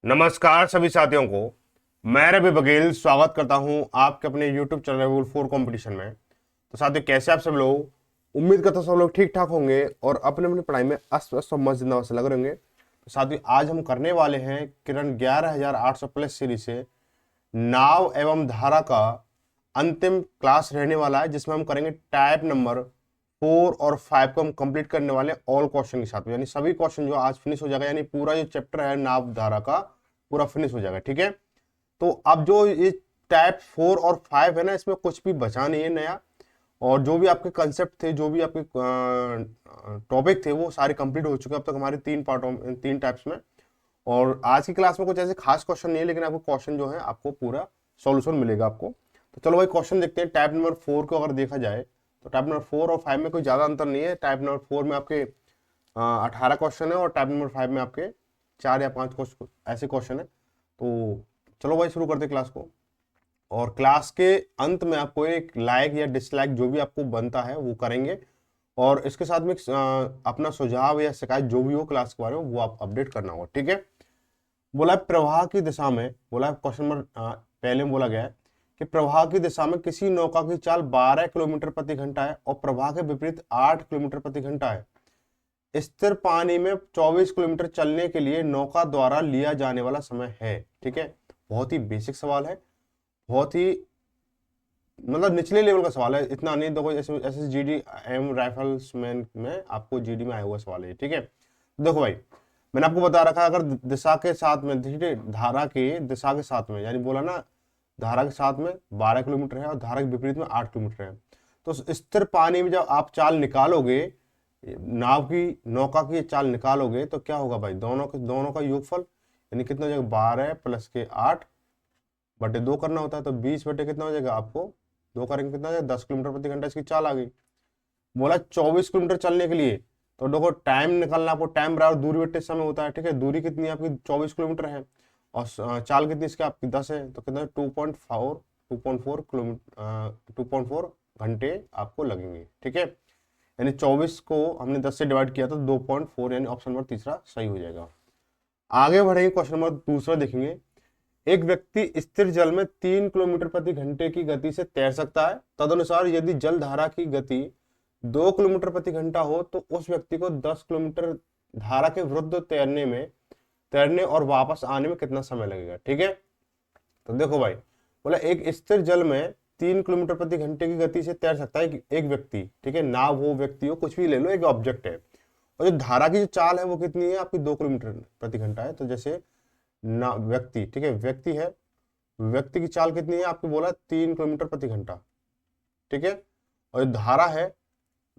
नमस्कार सभी साथियों को। मैं रवि बघेल स्वागत करता हूं आपके अपने YouTube चैनल रेवुल 4 कंपटीशन में। तो साथियों, कैसे आप सब लोग? उम्मीद करता हूं सब लोग ठीक ठाक होंगे और अपने अपनी पढ़ाई में अस्त व्यस्त और मस्त जिंदाबाद से लग रहेंगे। तो साथियों, आज हम करने वाले हैं किरण 11800 प्लस सीरीज से नाव एवं धारा का अंतिम क्लास रहने वाला है, जिसमें हम करेंगे टाइप नंबर 4 और 5 को हम कंप्लीट करने वाले ऑल क्वेश्चन के साथ में, यानी सभी क्वेश्चन जो आज फिनिश हो जाएगा, यानी पूरा जो चैप्टर है नाव धारा का पूरा फिनिश हो जाएगा। ठीक है, तो अब जो ये टाइप 4 और 5 है ना, इसमें कुछ भी बचा नहीं है नया, और जो भी आपके कंसेप्ट थे, जो भी आपके टॉपिक थे, वो सारे कंप्लीट हो चुके हैं अब तक हमारे 3 टाइप्स में। और आज की क्लास में कुछ ऐसे खास क्वेश्चन नहीं है, लेकिन आपको क्वेश्चन जो है आपको पूरा सॉल्यूशन मिलेगा आपको। तो चलो भाई क्वेश्चन देखते हैं। टाइप नंबर 4 को अगर देखा जाए तो टाइप नंबर 4 और 5 में कोई ज्यादा अंतर नहीं है। टाइप नंबर 4 में आपके 18 क्वेश्चन है और टाइप नंबर 5 में आपके 4 या 5 ऐसे क्वेश्चन है। तो चलो भाई शुरू करते क्लास को, और क्लास के अंत में आपको एक लाइक या डिसलाइक जो भी आपको बनता है वो करेंगे, और इसके साथ में अपना सुझाव या शिकायत जो भी हो क्लास के बारे में वो आप अपडेट करना होगा। ठीक है, बोला है प्रवाह की दिशा में, बोला है क्वेश्चन नंबर पहले में बोला गया है कि प्रवाह की दिशा में किसी नौका की चाल 12 किलोमीटर प्रति घंटा है और प्रवाह के विपरीत 8 किलोमीटर प्रति घंटा है। स्थिर पानी में 24 किलोमीटर चलने के लिए नौका द्वारा लिया जाने वाला समय है। ठीक है, बहुत ही बेसिक सवाल है, बहुत ही मतलब निचले लेवल का सवाल है, इतना नहीं। देखो ऐसे जीडी एम राइफल्समैन में आपको जीडी में आया हुआ सवाल है। ठीक है, देखो भाई मैंने आपको बता रखा है, अगर दिशा के साथ में, ठीक है, धारा के दिशा के साथ में, यानी बोला ना धारा के साथ में 12 किलोमीटर है और धारा के विपरीत में 8 किलोमीटर है, तो स्थिर पानी में जब आप चाल निकालोगे, नौका की चाल निकालोगे, तो क्या होगा भाई, दोनों का योगफल, यानी कितना हो जाएगा, 12 प्लस के 8 बटे 2 करना होता है, तो 20 बटे कितना हो जाएगा, आपको 2 करेंगे कितना हो जाएगा, 10 किलोमीटर प्रति घंटा इसकी चाल आ गई। बोला 24 किलोमीटर चलने के लिए, तो देखो टाइम निकालना, आपको टाइम बराबर दूरी बटे समय होता है। ठीक है, दूरी कितनी है आपकी, 24 किलोमीटर है, और चाल कितनी इसकी आपकी 10 है, तो कितना 2.4 किलोमीटर 2.4 घंटे आपको लगेंगे। ठीक है, यानी 24 को हमने 10 से डिवाइड किया तो 2.4, यानी ऑप्शन नंबर तीसरा सही हो जाएगा। आगे बढ़ेंगे, क्वेश्चन नंबर दूसरा देखेंगे। एक व्यक्ति स्थिर जल में 3 किलोमीटर प्रति घंटे की गति से तैर सकता है। तदनुसार यदि जल धारा की गति 2 किलोमीटर प्रति घंटा हो तो उस व्यक्ति को 10 किलोमीटर धारा के विरुद्ध तैरने और वापस आने में कितना समय लगेगा। ठीक है, तो देखो भाई, बोला एक स्थिर जल में 3 किलोमीटर प्रति घंटे की गति से तैर सकता है एक व्यक्ति। ठीक है, नाव हो, व्यक्ति हो, कुछ भी ले लो, एक ऑब्जेक्ट है, और जो धारा की जो चाल है वो कितनी है आपकी, 2 किलोमीटर प्रति घंटा है। तो जैसे ना व्यक्ति, ठीक है, व्यक्ति है, व्यक्ति की चाल कितनी है आपको, बोला 3 किलोमीटर प्रति घंटा। ठीक है, और धारा है,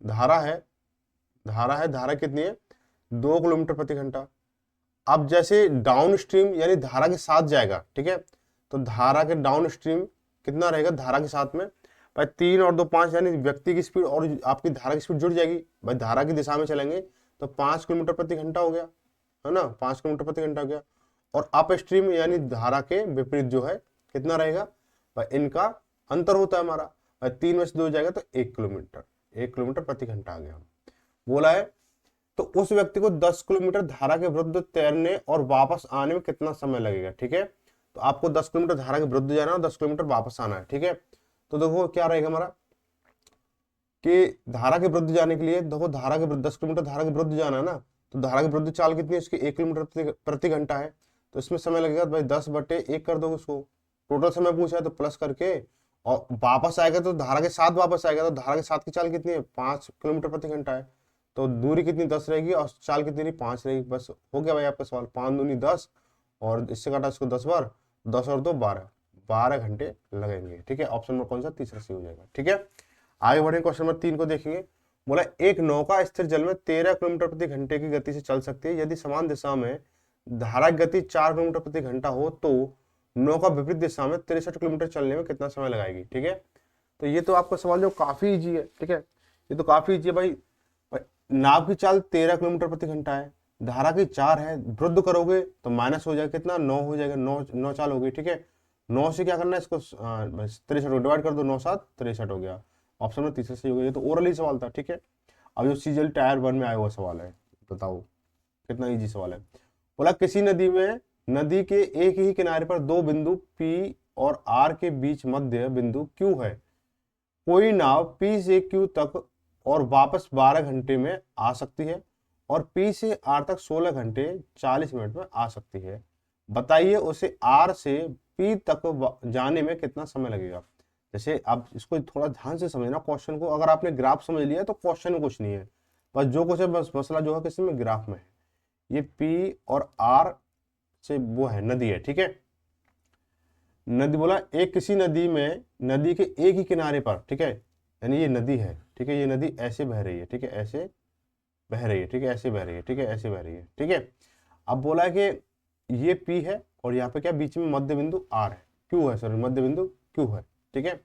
धारा है धारा कितनी है, 2 किलोमीटर प्रति घंटा। अब जैसे डाउन स्ट्रीम यानी धारा के साथ जाएगा, ठीक है, तो धारा के डाउन स्ट्रीम कितना रहेगा धारा के साथ में, भाई 3 और 2 5, यानी व्यक्ति की स्पीड और आपकी धारा की स्पीड जुड़ जाएगी। भाई धारा की दिशा में चलेंगे तो 5 किलोमीटर प्रति घंटा हो गया, है ना, 5 किलोमीटर प्रति घंटा हो गया। और अप स्ट्रीम यानी धारा के विपरीत जो है कितना रहेगा, भाई इनका अंतर होता है हमारा, भाई 3 में से 2 जाएगा तो 1 किलोमीटर प्रति घंटा आ गया। बोला है तो उस व्यक्ति को 10 किलोमीटर धारा के विरुद्ध तैरने और वापस आने में कितना समय लगेगा। ठीक है, तो आपको 10 किलोमीटर धारा के विरुद्ध जाना है और 10 किलोमीटर वापस आना है। ठीक है, तो देखो क्या रहेगा हमारा कि धारा के विरुद्ध जाने के लिए, देखो धारा के विरुद्ध 10 किलोमीटर धारा के विरुद्ध जाना है ना, तो धारा के विरुद्ध चाल कितनी है उसकी, 1 किलोमीटर प्रति घंटा है, तो इसमें समय लगेगा भाई 10/1 कर दो उसको, टोटल समय पूछा है तो प्लस करके, और वापस आएगा तो धारा के साथ वापस आएगा, तो धारा के साथ की चाल कितनी है, 5 किलोमीटर प्रति घंटा है, तो दूरी कितनी 10 रहेगी और चाल कितनी रही 5 रहेगी। बस हो गया भाई आपका सवाल, 5 दूनी 10, और इससे काटा इसको 10 बार, 10 और 2 12 घंटे लगेंगे। ठीक है, ऑप्शन नंबर कौन सा, तीसरा सही हो जाएगा। ठीक है, आगे बढ़े क्वेश्चन नंबर 3 को देखेंगे। बोला एक नौका स्थिर जल में 13 किलोमीटर प्रति घंटे की गति से चल सकती है। यदि समान दिशा में धारा की गति 4 किलोमीटर प्रति घंटा हो तो नौका विपरीत दिशा में 63 किलोमीटर चलने में कितना समय लगाएगी। ठीक है, तो ये तो आपका सवाल जो काफी इजी है। ठीक है, ये तो काफी इजी है भाई। नाव की चाल 13 किलोमीटर प्रति घंटा है, धारा की 4 है, वृद्ध करोगे तो माइनस हो जाएगा, कितना 9 हो जाएगा, 9 चाल हो गई। ठीक है, 9 से क्या करना है इसको 63 डिवाइड कर दो, 9 7 63 हो गया, ऑप्शन में तीसरा सही हो गया। ये तो ओरली सवाल था। ठीक है, अब जो सीजीएल टायर 1 में आया हुआ सवाल है, बताओ कितना इजी सवाल है। बोला किसी नदी में नदी के एक ही किनारे पर दो बिंदु P और R के बीच मध्य बिंदु Q है। कोई नाव P से Q तक और वापस 12 घंटे में आ सकती है और P से R तक 16 घंटे 40 मिनट में आ सकती है। बताइए उसे R से P तक जाने में कितना समय लगेगा। जैसे आप इसको थोड़ा ध्यान से समझना क्वेश्चन को। अगर आपने ग्राफ समझ लिया तो क्वेश्चन में कुछ नहीं है, बस जो कुछ है बस मसला जो है किसी में ग्राफ में है। ये P और R से वो है नदी है, ठीक है। नदी बोला एक किसी नदी में नदी के एक ही किनारे पर, ठीक है, यानी ये नदी है, ठीक है, ये नदी ऐसे बह रही है, ठीक है, ऐसे बह रही है, ठीक है, ऐसे बह रही है, ठीक है, ऐसे बह रही है, ठीक है। अब बोला है कि ये P है और यहाँ पे क्या बीच में मध्य बिंदु R है, Q है, सॉरी मध्य बिंदु Q है, ठीक है।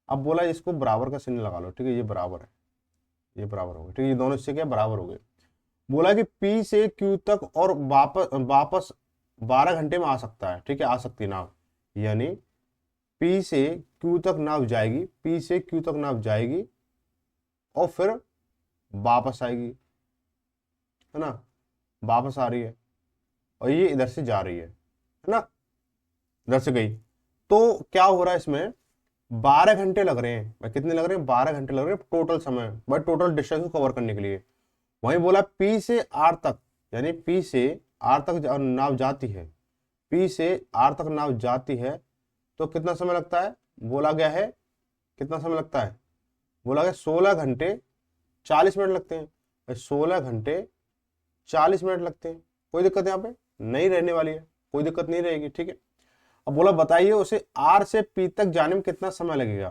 अब बोला इसको बराबर का चिन्ह लगा लो, ठीक है, ये बराबर है, ये बराबर हो गए, ठीक है, ये दोनों इससे क्या बराबर हो गए। बोला कि P से Q तक और वापस 12 घंटे में आ सकता है, ठीक है, आ सकती नाव, यानी P से Q तक नाव जाएगी, P से Q तक नाव जाएगी और फिर वापस आएगी, है ना, वापस आ रही है और ये इधर से जा रही है ना, इधर से गई। तो क्या हो रहा है इसमें 12 घंटे लग रहे हैं भाई, कितने लग रहे हैं 12 घंटे लग रहे हैं टोटल समय भाई, टोटल डिस्टेंस को कवर करने के लिए। वहीं बोला P से R तक, यानी P से R तक नाव जाती है, P से R तक नाव जाती है तो कितना समय लगता है बोला गया है, कितना समय लगता है बोला गया 16 घंटे 40 मिनट लगते हैं भाई, 16 घंटे 40 मिनट लगते हैं। कोई दिक्कत यहाँ पे नहीं रहने वाली है, कोई दिक्कत नहीं रहेगी, ठीक है। अब बोला बताइए उसे R से P तक जाने में कितना समय लगेगा,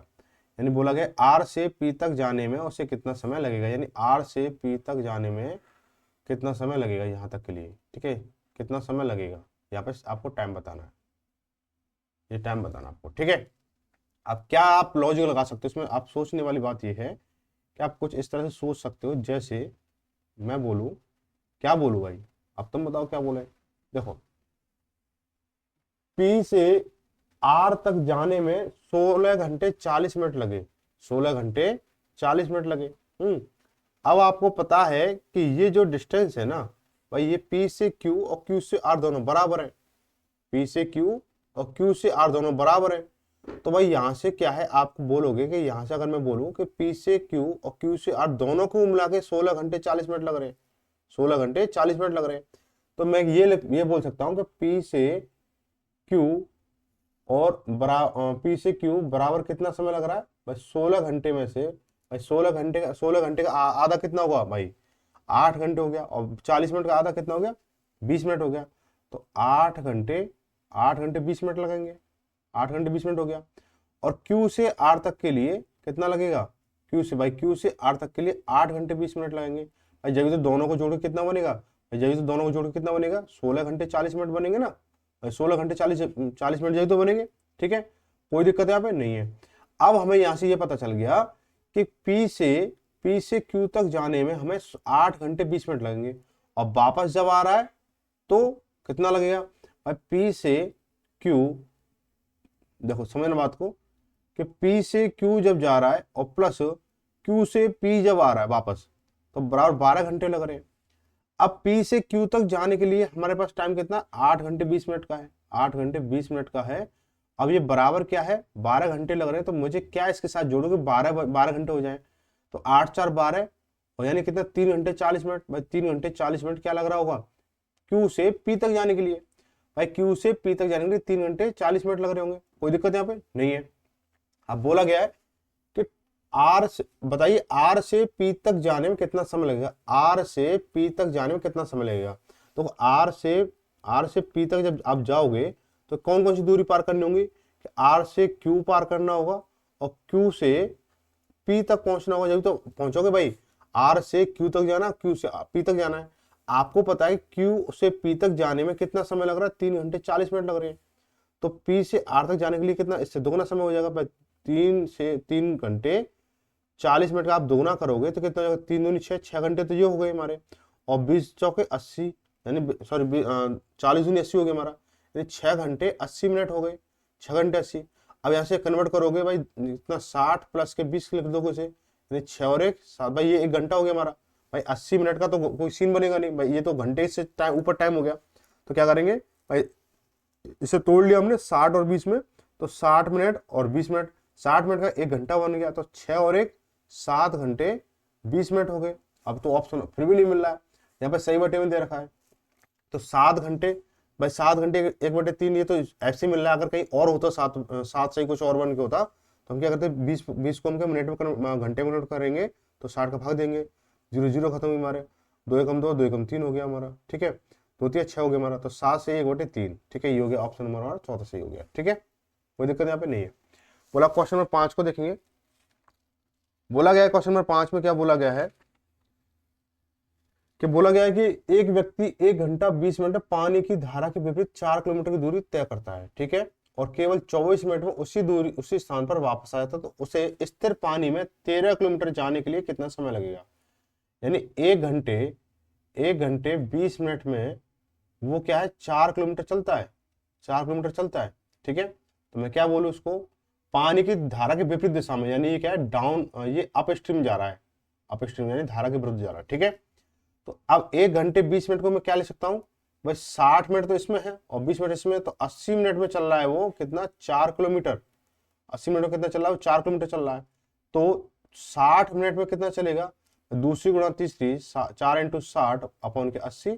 यानी बोला गया R से P तक जाने में उसे कितना समय लगेगा, यानी R से P तक जाने में कितना समय लगेगा यहाँ तक के लिए, ठीक है, कितना समय लगेगा यहाँ पे आपको टाइम बताना है, ये टाइम बताना आपको, ठीक है। अब क्या आप लॉजिक लगा सकते हो इसमें, आप सोचने वाली बात ये है कि आप कुछ इस तरह से सोच सकते हो, जैसे मैं बोलूं, क्या बोलूं भाई, अब तुम बताओ क्या बोले। देखो P से R तक जाने में 16 घंटे 40 मिनट लगे, 16 घंटे 40 मिनट लगे। अब आपको पता है कि ये जो डिस्टेंस है ना भाई, ये P से Q और Q से R दोनों बराबर है, P से Q और Q से R दोनों बराबर है। तो भाई यहां से क्या है, आप बोलोगे कि यहां से अगर मैं बोलूं कि P से Q और Q से R दोनों को मिला के 16 घंटे 40 मिनट लग रहे हैं, 16 घंटे 40 मिनट लग रहे हैं, तो मैं ये बोल सकता हूं कि P से Q और P से Q बराबर कितना समय लग रहा है भाई, 16 घंटे में से भाई 16 घंटे का आधा कितना होगा भाई 8 घंटे हो गया, और 40 मिनट का आधा कितना हो गया 20 मिनट हो गया। तो 8 घंटे 20 मिनट लगेंगे, 8 घंटे 20 मिनट हो गया। और Q से R तक के लिए कितना लगेगा, Q से R तक के लिए 8 घंटे 20 मिनट लगेंगे भाई। जब तो दोनों को जोड़ के कितना बनेगा भाई, जब तो दोनों को जोड़ के कितना बनेगा 16 घंटे 40 मिनट बनेंगे ना भाई, 16 घंटे 40 मिनट जब तो बनेंगे, ठीक है, कोई दिक्कत यहाँ पे नहीं है। अब हमें यहाँ से ये पता चल गया कि P से Q तक जाने में हमें 8 घंटे 20 मिनट लगेंगे, और वापस जब आ रहा है तो कितना लगेगा भाई, P से Q, देखो समझना बात को, कि P से Q जब जा रहा है और प्लस Q से P जब आ रहा है वापस, तो बराबर 12 घंटे लग रहे हैं। अब P से Q तक जाने के लिए हमारे पास टाइम कितना 8 घंटे 20 मिनट का है, 8 घंटे 20 मिनट का है। अब ये बराबर क्या है 12 घंटे लग रहे हैं, तो मुझे क्या इसके साथ जोड़ो कि 12 घंटे हो जाए, तो 8 4 12 और यानी कितना 3 घंटे 40 मिनट भाई, 3 घंटे 40 मिनट क्या लग रहा होगा Q से P तक जाने के लिए भाई, Q से P तक जाने के लिए 3 घंटे 40 मिनट लग रहे होंगे, कोई दिक्कत यहाँ पे नहीं है। अब बोला गया है कि R से बताइए R से P तक जाने में कितना समय लगेगा, R से P तक जाने में कितना समय लगेगा। तो R से P तक जब आप जाओगे तो कौन कौन सी दूरी पार करनी होगी, कि R से Q पार करना होगा और Q से P तक पहुंचना होगा, जब तो पहुंचोगे भाई। R से Q तक जाना, Q से P तक जाना है। आपको पता है Q से P तक जाने में कितना समय लग रहा है 3 घंटे 40 मिनट लग रहे हैं, तो P से R तक जाने के लिए कितना इससे दोगुना समय हो जाएगा भाई, 3 घंटे 40 मिनट का आप दोगुना करोगे तो कितना हो जाएगा, 3 दूनी 6 घंटे तो ये हो गए हमारे, और 20 चौके 80, यानी सॉरी 40 दूनी 80 हो गए हमारा, यानी 6 घंटे 80 मिनट हो गए, 6 घंटे 80। अब यहाँ से कन्वर्ट करोगे भाई, इतना 60 प्लस के 20 लिख दोगे इसे, यानी 6 और 1 7 भाई, ये 1 घंटा हो गया हमारा भाई। 80 मिनट का तो कोई सीन बनेगा नहीं भाई, ये तो घंटे से टाइम ऊपर टाइम हो गया। तो क्या करेंगे भाई इसे तोड़ लिया हमने 60 और 20 में, तो 60 मिनट और 20 मिनट, 60 मिनट का 1 घंटा बन गया, तो 6 और 1 7 घंटे 20 मिनट हो गए। अब तो ऑप्शन फिर भी नहीं मिल रहा है, यहाँ पे सही बटे में दे रखा है, तो 7 घंटे, भाई 7 घंटे 1/3, ये तो ऐसे ही मिल रहा है। अगर कहीं और होता 7 7 से ही कुछ और बन के होता तो हम क्या करते, 20 को हम क्या मिनट में घंटे में कन्वर्ट करेंगे, तो 60 का भाग देंगे, 0 0 खत्म हुई हमारे, 2 एकम 2 2 एकम 3 हो गया हमारा, ठीक है, 2 3 6 हो गया हमारा, तो 7 से 1/3, ठीक है, ये हो गया ऑप्शन नंबर हमारा चौथा सही हो गया, ठीक है, कोई दिक्कत यहाँ पे नहीं है। बोला क्वेश्चन नंबर 5 को देखेंगे, बोला गया है क्वेश्चन नंबर 5 में क्या बोला गया है कि बोला गया है कि एक व्यक्ति 1 घंटा 20 मिनट में पानी की धारा के विपरीत 4 किलोमीटर की दूरी तय करता है, ठीक है, और केवल 24 मिनट में उसी स्थान पर वापस आया था, तो उसे स्थिर पानी में 13 किलोमीटर जाने के लिए कितना समय लगेगा। यानी 1 घंटे 20 मिनट में वो क्या है 4 किलोमीटर चलता है, 4 किलोमीटर चलता है, ठीक है, तो मैं क्या बोलूं उसको, पानी की धारा के विपरीत दिशा में, यानी ये क्या है डाउन, ये अप स्ट्रीम जा रहा है, अप स्ट्रीम यानी धारा के विरुद्ध जा रहा है, ठीक है। तो अब 1 घंटे 20 मिनट को मैं क्या ले सकता हूँ भाई, 60 मिनट तो इसमें है और 20 मिनट इसमें, तो 80 मिनट में चल रहा है वो कितना 4 किलोमीटर, 80 मिनट में कितना चल रहा है, 4 किलोमीटर चल रहा है, तो 60 मिनट में कितना चलेगा, दूसरी गुणा तीसरी, 4 इंटू 60 अपॉन के 80,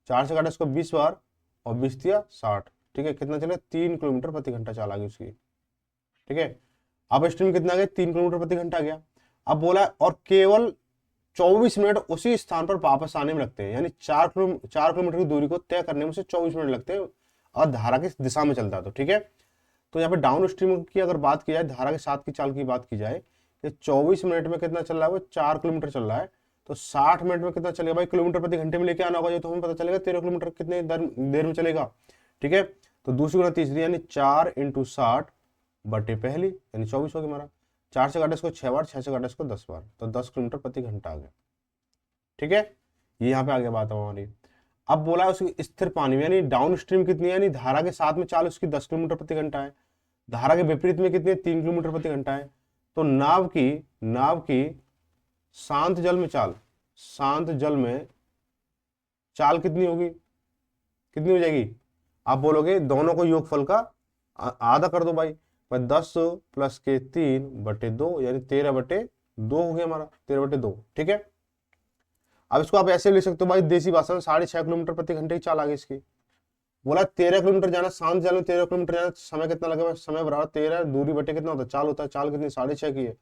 4 से काटा इसको 20 बार और 20 दिया 60, ठीक है, कितना चलेगा 3 किलोमीटर प्रति घंटा चाल आ गई उसकी, ठीक है। अब स्ट्रीम कितना गया 3 किलोमीटर प्रति घंटा गया। अब बोला और केवल 24 मिनट उसी स्थान पर वापस आने में लगते हैं, यानी 4 किलोमीटर की दूरी को तय करने में से 24 मिनट लगते हैं और धारा की दिशा में चलता है, तो ठीक है। तो यहाँ पे डाउन स्ट्रीम की अगर बात की जाए, धारा के साथ की चाल की बात की जाए कि 24 मिनट में कितना चल रहा है वो 4 किलोमीटर चल रहा है, तो 60 मिनट में कितना चलेगा भाई, किलोमीटर प्रति घंटे में लेके आना होगा, ये तो हमें पता चलेगा 13 किलोमीटर कितने देर में चलेगा, ठीक है। तो दूसरी गुणा तीसरी, यानी 4 इंटू 60 बटे पहली, यानी 24 हो गया हमारा, 4 से काटा इसको 6 बार, 6 से काटा इसको 10 बार, तो 10 किलोमीटर प्रति घंटा आ गया, ठीक है, ये यहाँ पे आगे बात है हमारी। अब बोला है उसकी स्थिर पानी में, यानी डाउन स्ट्रीम कितनी है, यानी धारा के साथ में चाल उसकी 10 किलोमीटर प्रति घंटा है, धारा के विपरीत में कितनी है 3 किलोमीटर प्रति घंटा है, तो नाव की शांत जल में चाल, शांत जल में चाल कितनी होगी, कितनी हो जाएगी, आप बोलोगे दोनों को योगफल का आधा कर दो भाई, 10 प्लस के 3 बटे 2, यानी 13/2 हो गया हमारा, 13/2, ठीक है। अब इसको आप ऐसे लिख सकते हो भाई देसी भाषा में, 6.5 किलोमीटर प्रति घंटे की चाल आ गई इसकी। बोला 13 किलोमीटर जाना, शांत जल में 13 किलोमीटर जाना, समय कितना लगेगा, समय बराबर 13 दूरी बटे कितना होता है चाल होता है, चाल कितनी 6.5 की है,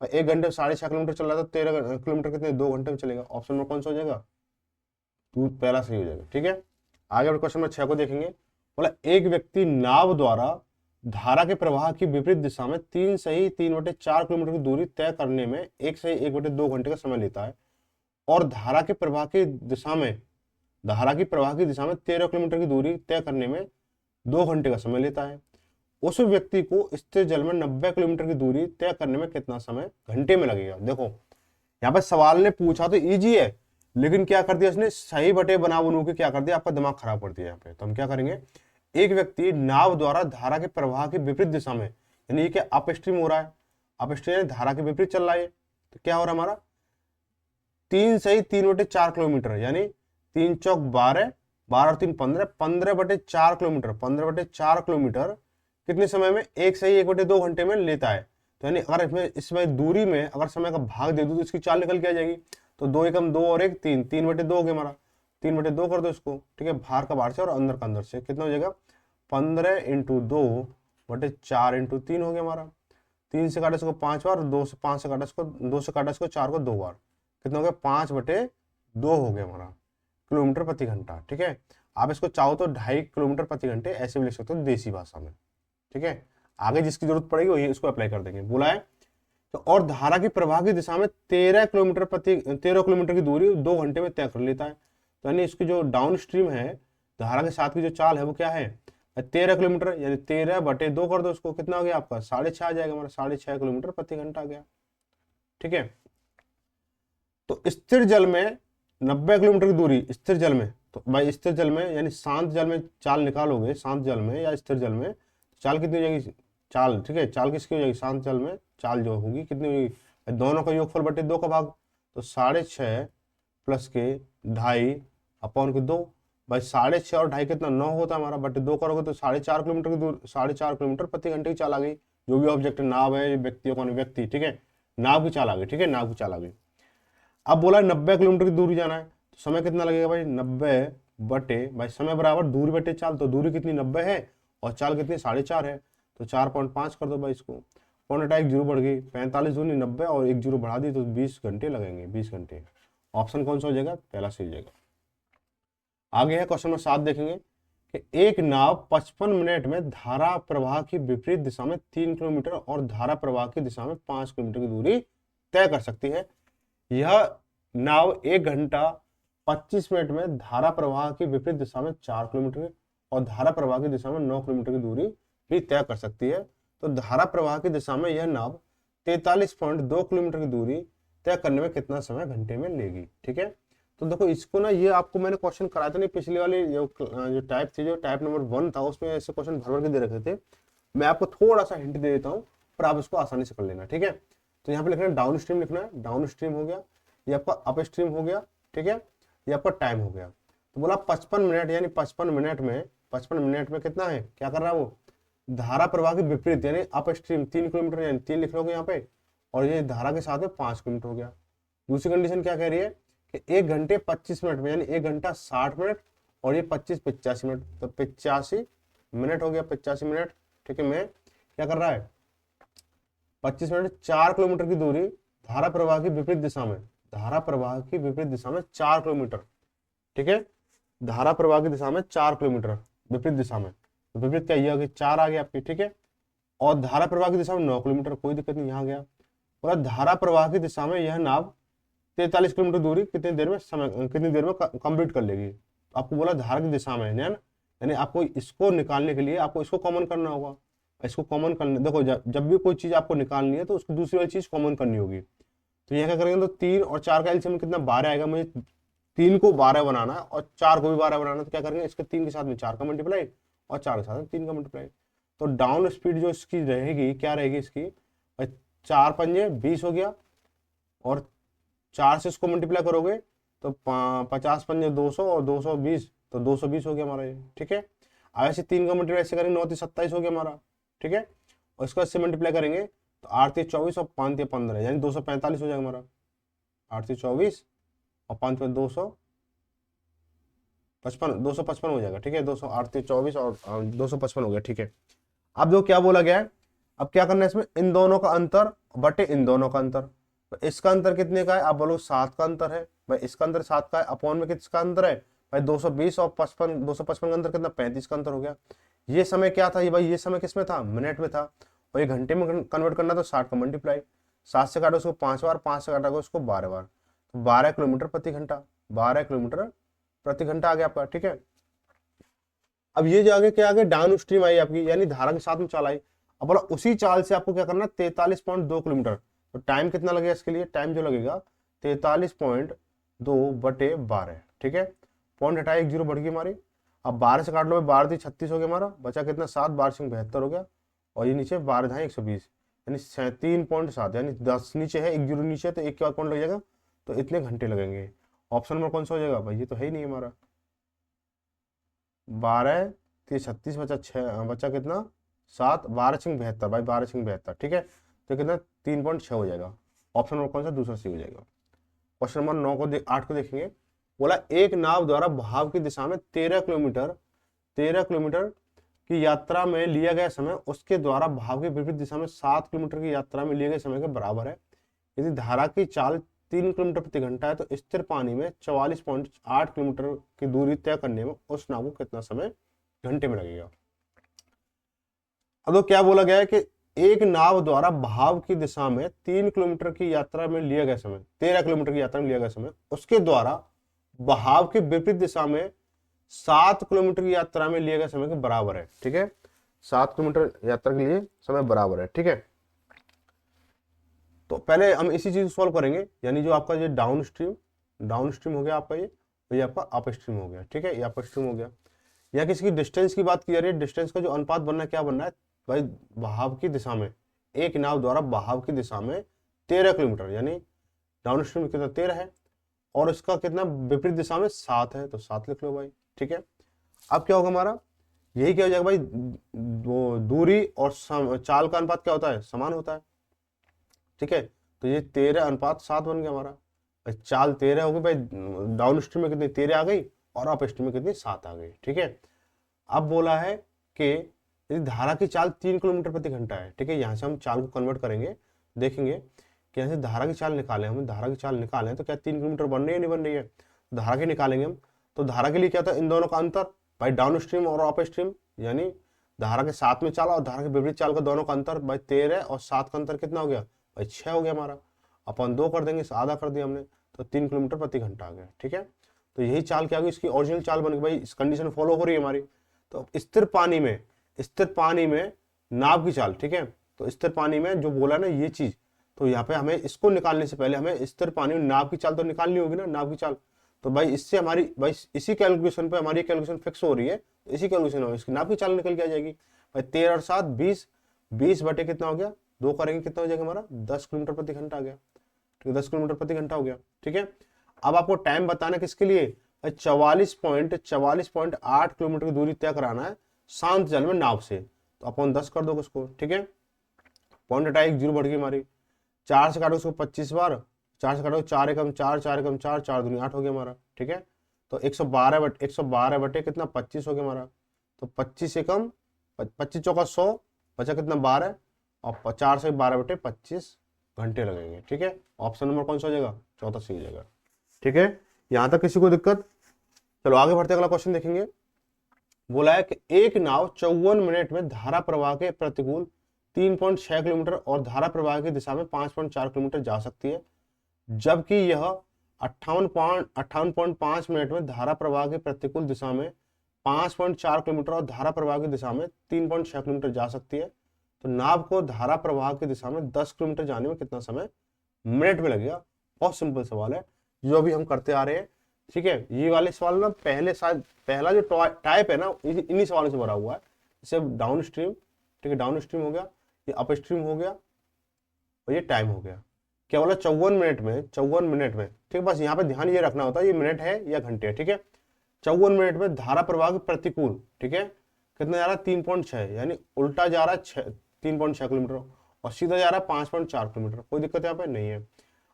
1 घंटे में 6.5 किलोमीटर चल रहा था, 13 किलोमीटर कितने 2 घंटे में चलेगा, ऑप्शन में कौन सा हो जाएगा, तू पहला सही हो जाएगा, ठीक है। आगे क्वेश्चन नंबर 6 को देखेंगे। बोला एक व्यक्ति नाव द्वारा धारा के प्रवाह की विपरीत दिशा में 3 सही 3/4 किलोमीटर की दूरी तय करने में 1 सही 1/2 घंटे का समय लेता है और धारा के प्रवाह की दिशा में 13 किलोमीटर की दूरी तय करने में 2 घंटे का समय लेता है। उस व्यक्ति को स्थिर जल में 90 किलोमीटर की दूरी तय करने में कितना समय घंटे में लगेगा। देखो यहाँ पे सवाल ने पूछा तो इजी है, लेकिन क्या कर दिया इसने, सही बटे बना बनू के क्या कर दिया, आपका दिमाग खराब कर दिया यहाँ पे। तो हम क्या करेंगे, एक व्यक्ति नाव द्वारा धारा के प्रवाह की विपरीत दिशा में, यानी ये क्या अप स्ट्रीम हो रहा है, अप स्ट्रीम धारा के विपरीत चल रहा है, तो क्या हो रहा है हमारा 3 सही 3/4 किलोमीटर, यानी 3 चौक 12, 12 और 3 15, 15/4 किलोमीटर, 15/4 किलोमीटर कितने समय में, 1 सही 1/2 घंटे में लेता है। तो यानी अगर इसमें दूरी में अगर समय का भाग दे दूं तो इसकी चाल निकल के आ जाएगी। तो 2 एकम 2 और 1 3, 3/2 हो गया हमारा, 3/2 कर दो इसको, ठीक है, बाहर का बाहर से और अंदर का अंदर से, कितना हो जाएगा 15 इंटू 2/4 इंटू 3 हो गया हमारा, 3 से काटा इसको 5 बार, 2 से 5 से काटा इसको 2 से काटा इसको 4 को 2 बार, कितना हो गया 5/2 हो गया हमारा किलोमीटर प्रति घंटा, ठीक है। आप इसको चाहो तो 2.5 किलोमीटर प्रति घंटे ऐसे भी लिख सकते हो देसी भाषा में, ठीक है। आगे जिसकी जरूरत पड़ेगी वही इसको अप्लाई कर देंगे। बोला है तो और धारा की प्रवाह की दिशा में 13 किलोमीटर की दूरी 2 घंटे में तय कर लेता है। तो यानी इसकी जो डाउन स्ट्रीम है, धारा के साथ की जो चाल है वो क्या है 13 किलोमीटर, यानी 13/2 कर दो उसको, कितना हो गया आपका 6.5 आ जाएगा हमारा, 6.5 किलोमीटर प्रति घंटा आ गया, ठीक है। तो स्थिर जल में 90 किलोमीटर की दूरी, स्थिर जल में, तो भाई स्थिर जल में यानी शांत जल में चाल निकालोगे, शांत जल में या स्थिर जल में चाल कितनी हो जाएगी, चाल, ठीक है, चाल किसकी हो जाएगी, शांत जल में चाल जो होगी कितनी होगी, दोनों का योगफल बटे 2 का भाग, तो 6.5 प्लस के 2.5 अपॉन के 2, भाई 6.5 और 2.5 कितना 9 होता है हमारा, बट 2 करोगे तो 4.5 किलोमीटर की दूर, 4.5 किलोमीटर प्रति घंटे की चाल आ गई। जो भी ऑब्जेक्ट नाव है, व्यक्तियों का व्यक्ति, ठीक है, नाव की चाल आ गई, ठीक है, नाव की चाल आ गई। अब बोला 90 किलोमीटर की दूरी जाना है, तो समय कितना लगेगा भाई, 90 बटे भाई समय बराबर दूरी बटे चाल, तो दूरी कितनी 90 है और चाल कितनी 4.5 है, तो 4.5 कर दो भाई इसको, पौने एक जीरो बढ़ गई, 45 दूनी 90 और एक जीरो बढ़ा दी तो 20 घंटे लगेंगे, 20 घंटे। ऑप्शन कौन सा हो जाएगा, पहला सही हो जाएगा। आगे है क्वेश्चन नंबर 7 देखेंगे कि एक नाव 55 मिनट में धारा प्रवाह की विपरीत दिशा में 3 किलोमीटर और धारा प्रवाह की दिशा में 5 किलोमीटर की दूरी तय कर सकती है। यह नाव 1 घंटा 25 मिनट में धारा प्रवाह की विपरीत दिशा में 4 किलोमीटर और धारा प्रवाह की दिशा में 9 किलोमीटर की दूरी भी तय कर सकती है। तो धारा प्रवाह की दिशा में यह नाव 43.2 किलोमीटर की दूरी तय करने में कितना समय घंटे में लेगी, ठीक है। तो देखो इसको ना, ये आपको मैंने क्वेश्चन कराया था नहीं, पिछले वाले जो टाइप थी, जो टाइप नंबर 1 था, उसमें ऐसे क्वेश्चन भर भर के दे रखे थे। मैं आपको थोड़ा सा हिंट दे देता हूँ, पर आप इसको आसानी से कर लेना, ठीक है। तो यहाँ पे लिखना है डाउन स्ट्रीम, लिखना है डाउन स्ट्रीम हो गया, ये आपका अप स्ट्रीम हो गया, ठीक है, ये आपका टाइम हो गया। तो बोला 55 मिनट, यानी 55 मिनट में कितना है, क्या कर रहा है वो, धारा प्रवाह की विपरीत यानी अप स्ट्रीम 3 किलोमीटर, यानी 3 लिख लोगे यहाँ पे, और ये धारा के साथ में 5 किलोमीटर हो गया। दूसरी कंडीशन क्या कह रही है कि 1 घंटे 25 मिनट में, यानी 1 घंटा 60 मिनट और ये 25 85 मिनट, तो 85 मिनट हो गया, 85 मिनट, ठीक है। मैं क्या कर रहा है, 25 मिनट 4 किलोमीटर की दूरी धारा प्रवाह की विपरीत दिशा में, धारा प्रवाह की विपरीत दिशा में 4 किलोमीटर, ठीक है, धारा प्रवाह की दिशा में 4 किलोमीटर विपरीत दिशा में, तो विपरीत क्या ये 4 आ गया आपकी, ठीक है। और धारा प्रवाह की दिशा में 9 किलोमीटर, कोई दिक्कत नहीं, यहाँ गया। और धारा प्रवाह की दिशा में यह नाव 43 किलोमीटर दूरी कितनी देर में कंप्लीट कर लेगी। आपको बोला धारा की दिशा में है ना, यानी आपको इसको निकालने के लिए आपको इसको कॉमन करना होगा। इसको कॉमन करने, देखो जब भी कोई चीज आपको निकालनी है तो उसको दूसरी वाली चीज कॉमन करनी होगी। तो यहाँ क्या करेंगे, तो 3 और 4 का एलसीएम कितना 12 आएगा, मुझे 3 को 12 बनाना है और 4 को भी 12 बनाना है, तो क्या करेंगे, इसके 3 के साथ में 4 का मल्टीप्लाई और 4 के साथ में 3 का मल्टीप्लाई। तो डाउन स्पीड जो इसकी रहेगी, क्या रहेगी इसकी, 4 पंजे 20 हो गया, और 4 से इसको मल्टीप्लाई करोगे तो 50 पंजे 200 और 220, तो 220 हो गया हमारा ये, ठीक है। अब ऐसे 3 का मल्टीप्लाई ऐसे करेंगे 9 27 हो गया हमारा, ठीक है। और इसको इससे मल्टीप्लाई करेंगे तो 8 24 और 5 15, यानी 245 हो जाएगा हमारा, 8 24 और 5 255 हो जाएगा, ठीक है। 8 24 और 255 हो गया, ठीक है। अब जो क्या बोला गया है, अब क्या करना है इसमें, इन दोनों का अंतर बटे इन दोनों का अंतर। तो इसका अंतर कितने का है, आप बोलो 7 का अंतर है भाई, इसका अंतर 7 का है, अपॉन में किसका अंतर है भाई 220 और 255 का अंतर कितना 35 का अंतर हो गया। ये समय क्या था, ये भाई ये समय किसमें था, मिनट में था, और ये घंटे में कन्वर्ट करना तो 60 का मल्टीप्लाई, 7 से काटो उसको 5 बार, 5 से काटोगे उसको 12 बार, तो 12 किलोमीटर प्रति घंटा, 12 किलोमीटर प्रति घंटा आ गया आपका, ठीक है। अब ये जो आगे क्या, आगे डाउन स्ट्रीम आई आपकी, यानी धारा के साथ में चाल आई। अब बोला उसी चाल से आपको क्या करना है 43.2 किलोमीटर, तो टाइम कितना लगेगा इसके लिए, टाइम जो लगेगा 43.2 बटे 12, ठीक है। पॉइंट हटाए, 1 जीरो बढ़ गई हमारी। अब 12 से काट लो, 12 36 हो गया हमारा, बचा कितना 7, 12 से 72 हो गया, और ये नीचे 12 120, यानी 3.7, यानी 10 नीचे है, 1 जीरो नीचे है, तो 1 के बाद पॉइंट लग जाएगा, तो इतने घंटे लगेंगे। ऑप्शन नंबर कौन सा हो जाएगा भाई, ये तो है ही नहीं हमारा। 12 36 बचा 6, बचा कितना 7, 12 72 भाई, 12 72, ठीक है। तो कितना 3.6 हो जाएगा। ऑप्शन नंबर कौन सा, दूसरा सी हो जाएगा। क्वेश्चन नंबर 9 को 8 को देखेंगे। बोला एक नाव द्वारा भाव की दिशा में 13 किलोमीटर की यात्रा में लिया गया समय उसके द्वारा भाव की विपरीत दिशा में 7 किलोमीटर की यात्रा में लिए गए समय के बराबर है। यदि धारा की चाल 3 किलोमीटर प्रति घंटा है तो स्थिर पानी में 44.8 किलोमीटर की दूरी तय करने में उस नाव को कितना समय घंटे में लगेगा। अब तो क्या बोला गया है कि एक नाव द्वारा भाव की दिशा में 3 किलोमीटर की यात्रा में लिया गया समय, 13 किलोमीटर की यात्रा में लिया गया समय उसके द्वारा बहाव की विपरीत दिशा में 7 किलोमीटर की यात्रा में लिए गए समय के बराबर है, ठीक है। 7 किलोमीटर यात्रा के लिए समय बराबर है, ठीक है। तो पहले हम इसी चीज को सॉल्व करेंगे, यानी जो आपका ये डाउन स्ट्रीम हो गया आपका, ये आपका अप स्ट्रीम हो गया, ठीक है, ये अप स्ट्रीम हो गया। या किसी की डिस्टेंस की बात की जा रही है, डिस्टेंस का जो अनुपात बनना है, क्या बनना है भाई, बहाव की दिशा में, एक नाव द्वारा बहाव की दिशा में 13 किलोमीटर, यानी डाउन स्ट्रीम कितना 13 है, और इसका कितना विपरीत दिशा में 7 है, तो 7 लिख लो भाई, ठीक है। अब क्या होगा हमारा, यही क्या हो जाएगा भाई, दूरी और चाल का अनुपात क्या होता है, समान होता है, ठीक है। तो ये 13:7 बन गया हमारा। भाई चाल 13 होगी भाई, डाउन स्ट्रीम में कितनी 13 आ गई और अप स्ट्रीम में कितनी 7 आ गई, ठीक है। अब बोला है कि यदि धारा की चाल 3 किलोमीटर प्रति घंटा है, ठीक है, यहाँ से हम चाल को कन्वर्ट करेंगे, देखेंगे कि यहाँ से धारा की चाल निकालें, हम धारा की चाल निकालें तो क्या 3 किलोमीटर बन रही है, नहीं बन रही है, धारा की निकालेंगे हम। तो धारा के लिए क्या था, इन दोनों का अंतर भाई डाउन स्ट्रीम और अप स्ट्रीम, यानी धारा के साथ में चाल और धारा के विपरीत चाल का दोनों का अंतर भाई 13 और 7 का अंतर कितना हो गया भाई 6 हो गया हमारा। अपन 2 कर देंगे, आधा कर दिया हमने, तो 3 किलोमीटर प्रति घंटा आ गया, ठीक है। तो यही चाल क्या होगी, इसकी ओरिजिनल चाल बन गई भाई, इस कंडीशन फॉलो हो रही है हमारी। तो स्थिर पानी में नाव की चाल, ठीक है। तो स्थिर पानी में जो बोला ना ये चीज, तो यहाँ पे हमें इसको निकालने से पहले हमें स्थिर पानी में नाव की चाल तो निकालनी होगी ना, नाव की चाल। तो भाई इससे हमारी भाई इसी कैलकुलेशन पे हमारी कैलकुलेशन फिक्स हो रही है, तो इसी कैलकुलेशन में इसकी नाव की चाल निकल के आ जाएगी भाई 13 और 7 20, 20 बटे कितना हो गया 2 करेंगे कितना हो जाएगा हमारा 10 किलोमीटर प्रति घंटा आ गया, ठीक है, 10 किलोमीटर प्रति घंटा हो गया, ठीक है। अब आपको टाइम बताना किसके लिए, 44.8 किलोमीटर की दूरी तय कराना है शांत जल में नाव से। तो अपन 10 कर दो उसको, ठीक है। पॉइंट हटाए, एक जीरो बढ़ गई हमारी, 4 से काटो उसको 25 बार, 4 से काटो 4 एकम 4, 4 एकम 4, 4 दूनी 8 हो गया हमारा, ठीक है। तो 112 बटे कितना 25 हो गया हमारा। तो 25 एकम 25 चौका 100, बचा कितना 12, और 4 से 12 बटे 25 घंटे लगेंगे, ठीक है। ऑप्शन नंबर कौन सा हो जाएगा, चौथा सही हो जाएगा, ठीक है। यहां तक किसी को दिक्कत, चलो आगे बढ़ते अगला क्वेश्चन देखेंगे। बोला है कि एक नाव 54 मिनट में धारा प्रवाह के प्रतिकूल 3.6 किलोमीटर और धारा प्रवाह की दिशा में 5.4 किलोमीटर जा सकती है, जबकि यह 58.5 मिनट में धारा प्रवाह के प्रतिकूल दिशा में 5.4 किलोमीटर और धारा प्रवाह की दिशा में 3.6 किलोमीटर जा सकती है। तो नाव को धारा प्रवाह की दिशा में 10 किलोमीटर जाने में कितना समय मिनट में लगेगा। बहुत सिंपल सवाल है जो अभी हम करते आ रहे हैं, ठीक है। ये वाले सवाल ना पहला जो टाइप है ना इन्हीं सवालों से भरा हुआ है, जैसे डाउन स्ट्रीम, ठीक है, डाउन स्ट्रीम हो गया, ये अप स्ट्रीम हो गया और ये टाइम हो गया। क्या बोला 54 मिनट में, ठीक है। बस यहाँ पे ध्यान ये रखना होता है ये मिनट है या घंटे है, ठीक है। 54 मिनट में धारा प्रवाह के प्रतिकूल, ठीक है, कितना जा रहा है 3.6, यानी उल्टा जा रहा है 3.6 किलोमीटर और सीधा जा रहा है 5.4 किलोमीटर, कोई दिक्कत यहाँ पे नहीं है।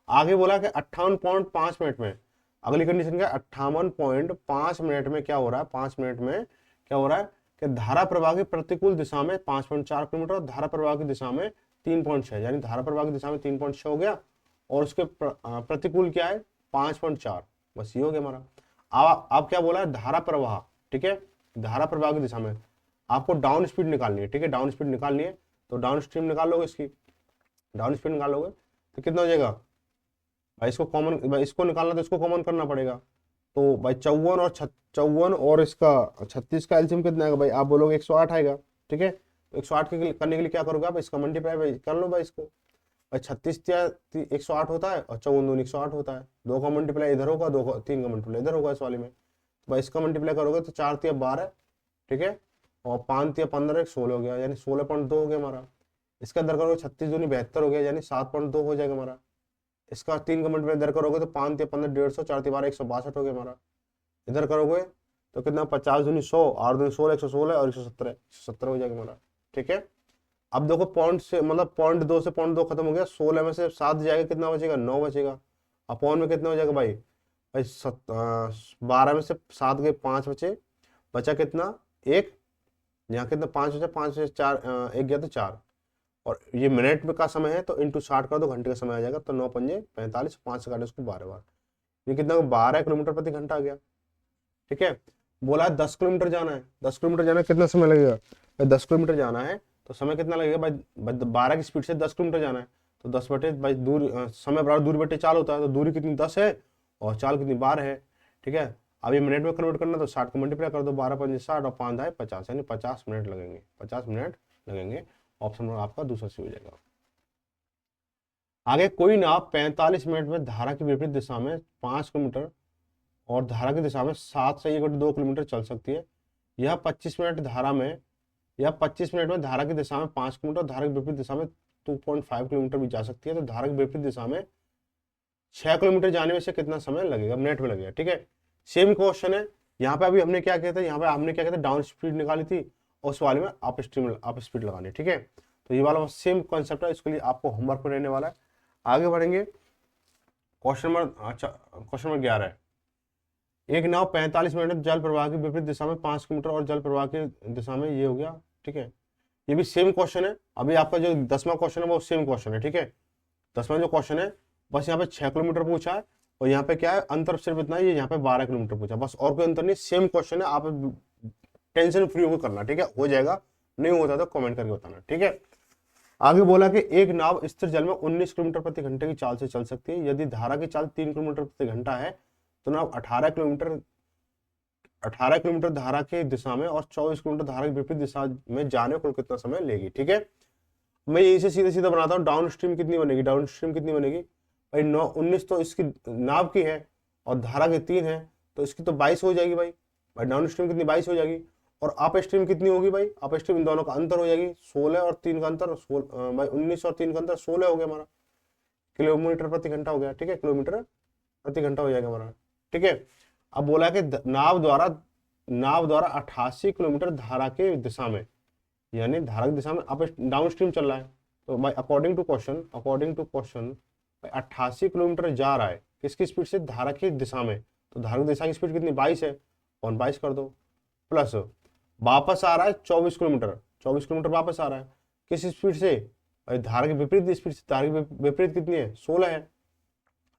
आगे बोला कि 58.5 मिनट में, अगली कंडीशन क्या 58.5 मिनट में क्या हो रहा है, 5 मिनट में क्या हो रहा है कि धारा प्रवाह की प्रतिकूल दिशा में 5.4 किलोमीटर और धारा प्रवाह की दिशा में 3.6, यानी धारा प्रवाह की दिशा में 3.6 हो गया और उसके प्रतिकूल क्या है 5.4, बस ये हो गया हमारा। अब क्या बोला है धारा प्रवाह, ठीक है, धारा प्रवाह की दिशा में आपको डाउन स्पीड निकालनी है, ठीक है, डाउन स्पीड निकालनी है। तो डाउन स्ट्रीम निकाल लोगे, इसकी डाउन स्पीड निकाल लोगे तो कितना हो जाएगा भाई, इसको कॉमन, भाई इसको निकालना तो इसको कॉमन करना पड़ेगा। तो भाई 54 और इसका 36 का एलसीएम कितना आएगा भाई, आप बोलोगे 108 आएगा, ठीक है। तो 108 करने के लिए क्या करोगे आप, इसका मल्टीप्लाई भाई कर लो भाई इसको, भाई 36 108 होता है और 54 दूनी 108 होता है, 2 का मल्टीप्लाई इधर होगा, 3 का मल्टीप्लाई इधर होगा इस वाले में। तो भाई इसका मल्टीप्लाई करोगे तो 4 तिया 12, ठीक है, और 5 तिया 15, 16 हो गया, यानी 16.2 हो गया हमारा। इसका इधर करोगे 36 दूनी 72 हो गया, यानी 7.2 हो जाएगा हमारा। इसका 3 का मल्टीप्लाई इधर करोगे तो 5 तिया 15, 150, 4 तिया 12, 162 हो गया हमारा। इधर करोगे तो कितना 50 दूनी 100, 8 दूनी 16, 116 और 117 हो जाएगा हमारा, ठीक है। अब देखो पॉइंट से मतलब पॉइंट 2 से पॉइंट 2 खत्म हो गया, 16 में से 7 जाएगा, कितना बचेगा 9 बचेगा। अपॉन में कितना हो जाएगा भाई, 12 में से 7 गए 5 बचे, बचा कितना 1, यहाँ कितना 5 बचा, 5 से 4 1 गया तो 4, और ये मिनट में का समय है तो इंटू 60 कर दो, घंटे का समय आ जाएगा। तो 9 पंजे 45, 5 से काटे उसको 12 बार, ये कितना 12 किलोमीटर प्रति घंटा आ गया, ठीक है। बोला है 10 किलोमीटर जाना है, 10 किलोमीटर जाना है कितना समय लगेगा भाई, 10 किलोमीटर जाना है तो समय कितना लगेगा भाई, 12 की स्पीड से 10 किलोमीटर जाना है तो 10 बटे भाई दूर समय बराबर दूरी बटे चाल होता है, तो दूरी कितनी 10 है और चाल कितनी 12 है, ठीक है। अब ये मिनट में कन्वर्ट करना तो 60 को मल्टीप्लाई कर दो, 12 पंजे 60 और 5 आए 50, यानी 50 मिनट लगेंगे, 50 मिनट लगेंगे। ऑप्शन नंबर आपका दूसरा सही हो जाएगा। आगे कोई नाव 45 मिनट में धारा की विपरीत दिशा में 5 किलोमीटर और धारा की दिशा में 7 से 1/2 किलोमीटर चल सकती है। यह 25 मिनट में धारा की दिशा में 5 किलोमीटर, धारा की विपरीत दिशा में 2.5 किलोमीटर भी जा सकती है। तो धारा की विपरीत दिशा में 6 किलोमीटर जाने में से कितना समय लगेगा, मिनट में लगेगा, ठीक है। सेम क्वेश्चन है, यहाँ पे अभी हमने क्या किया था, यहाँ पे हमने क्या किया था, डाउन स्पीड निकाली थी और उस वाले में अप स्पीड लगानी है। ठीक है, तो ये वाला सेम कॉन्सेप्ट है, इसके लिए आपको होमवर्क में रहने वाला है। आगे बढ़ेंगे, क्वेश्चन नंबर, अच्छा क्वेश्चन नंबर 11 है, एक नाव 45 मिनट में जल प्रवाह की विपरीत दिशा में 5 किलोमीटर और जल प्रवाह की दिशा में, ये हो गया। ठीक है, ये भी सेम क्वेश्चन है। अभी आपका जो 10वां क्वेश्चन है वो सेम क्वेश्चन है। ठीक है, 10वां जो क्वेश्चन है, बस यहाँ पे 6 किलोमीटर पूछा है और यहाँ पे क्या है, अंतर सिर्फ इतना है, यहाँ पे 12 किलोमीटर पूछा, बस और कोई अंतर नहीं, सेम क्वेश्चन है। आप टेंशन फ्री होकर करना। ठीक है, हो जाएगा, नहीं होता तो कमेंट करके बताना। ठीक है, आगे बोला कि एक नाव स्थिर जल में 19 किलोमीटर प्रति घंटे की चाल से चल सकती है। यदि धारा की चाल 3 किलोमीटर प्रति घंटा है तो नाव 18 किलोमीटर धारा की दिशा में और 24 किलोमीटर धारा की विपरीत दिशा में जाने को कितना समय लेगी। ठीक है, मैं यही से सीधा सीधा बनाता हूँ, डाउन स्ट्रीम कितनी बनेगी, डाउन स्ट्रीम कितनी बनेगी भाई, 19 तो इसकी नाव की है और धारा की 3 है, तो इसकी तो 22 हो जाएगी भाई। डाउन स्ट्रीम कितनी, 22 हो जाएगी। और अप स्ट्रीम कितनी होगी भाई, अप स्ट्रीम इन दोनों का अंतर हो जाएगी, 16 और 3 का अंतर, भाई 19 और 3 का अंतर 16 हो गया हमारा, किलोमीटर प्रति घंटा हो गया। ठीक है, किलोमीटर प्रति घंटा हो जाएगा हमारा। ठीक है, अब बोला कि नाव द्वारा 88 किलोमीटर धारा की दिशा में, यानी धारा की दिशा में अप डाउन स्ट्रीम चल रहा है, तो भाई अकॉर्डिंग टू क्वेश्चन 88 किलोमीटर जा रहा है किसकी स्पीड से, धारा की दिशा में, तो धारा की दिशा की स्पीड कितनी, 22 है, और 22 कर दो, प्लस वापस आ रहा है 24 किलोमीटर, 24 किलोमीटर वापस आ रहा है किस स्पीड से भाई, धारा की विपरीत स्पीड से, धारा की विपरीत कितनी है, 16 है,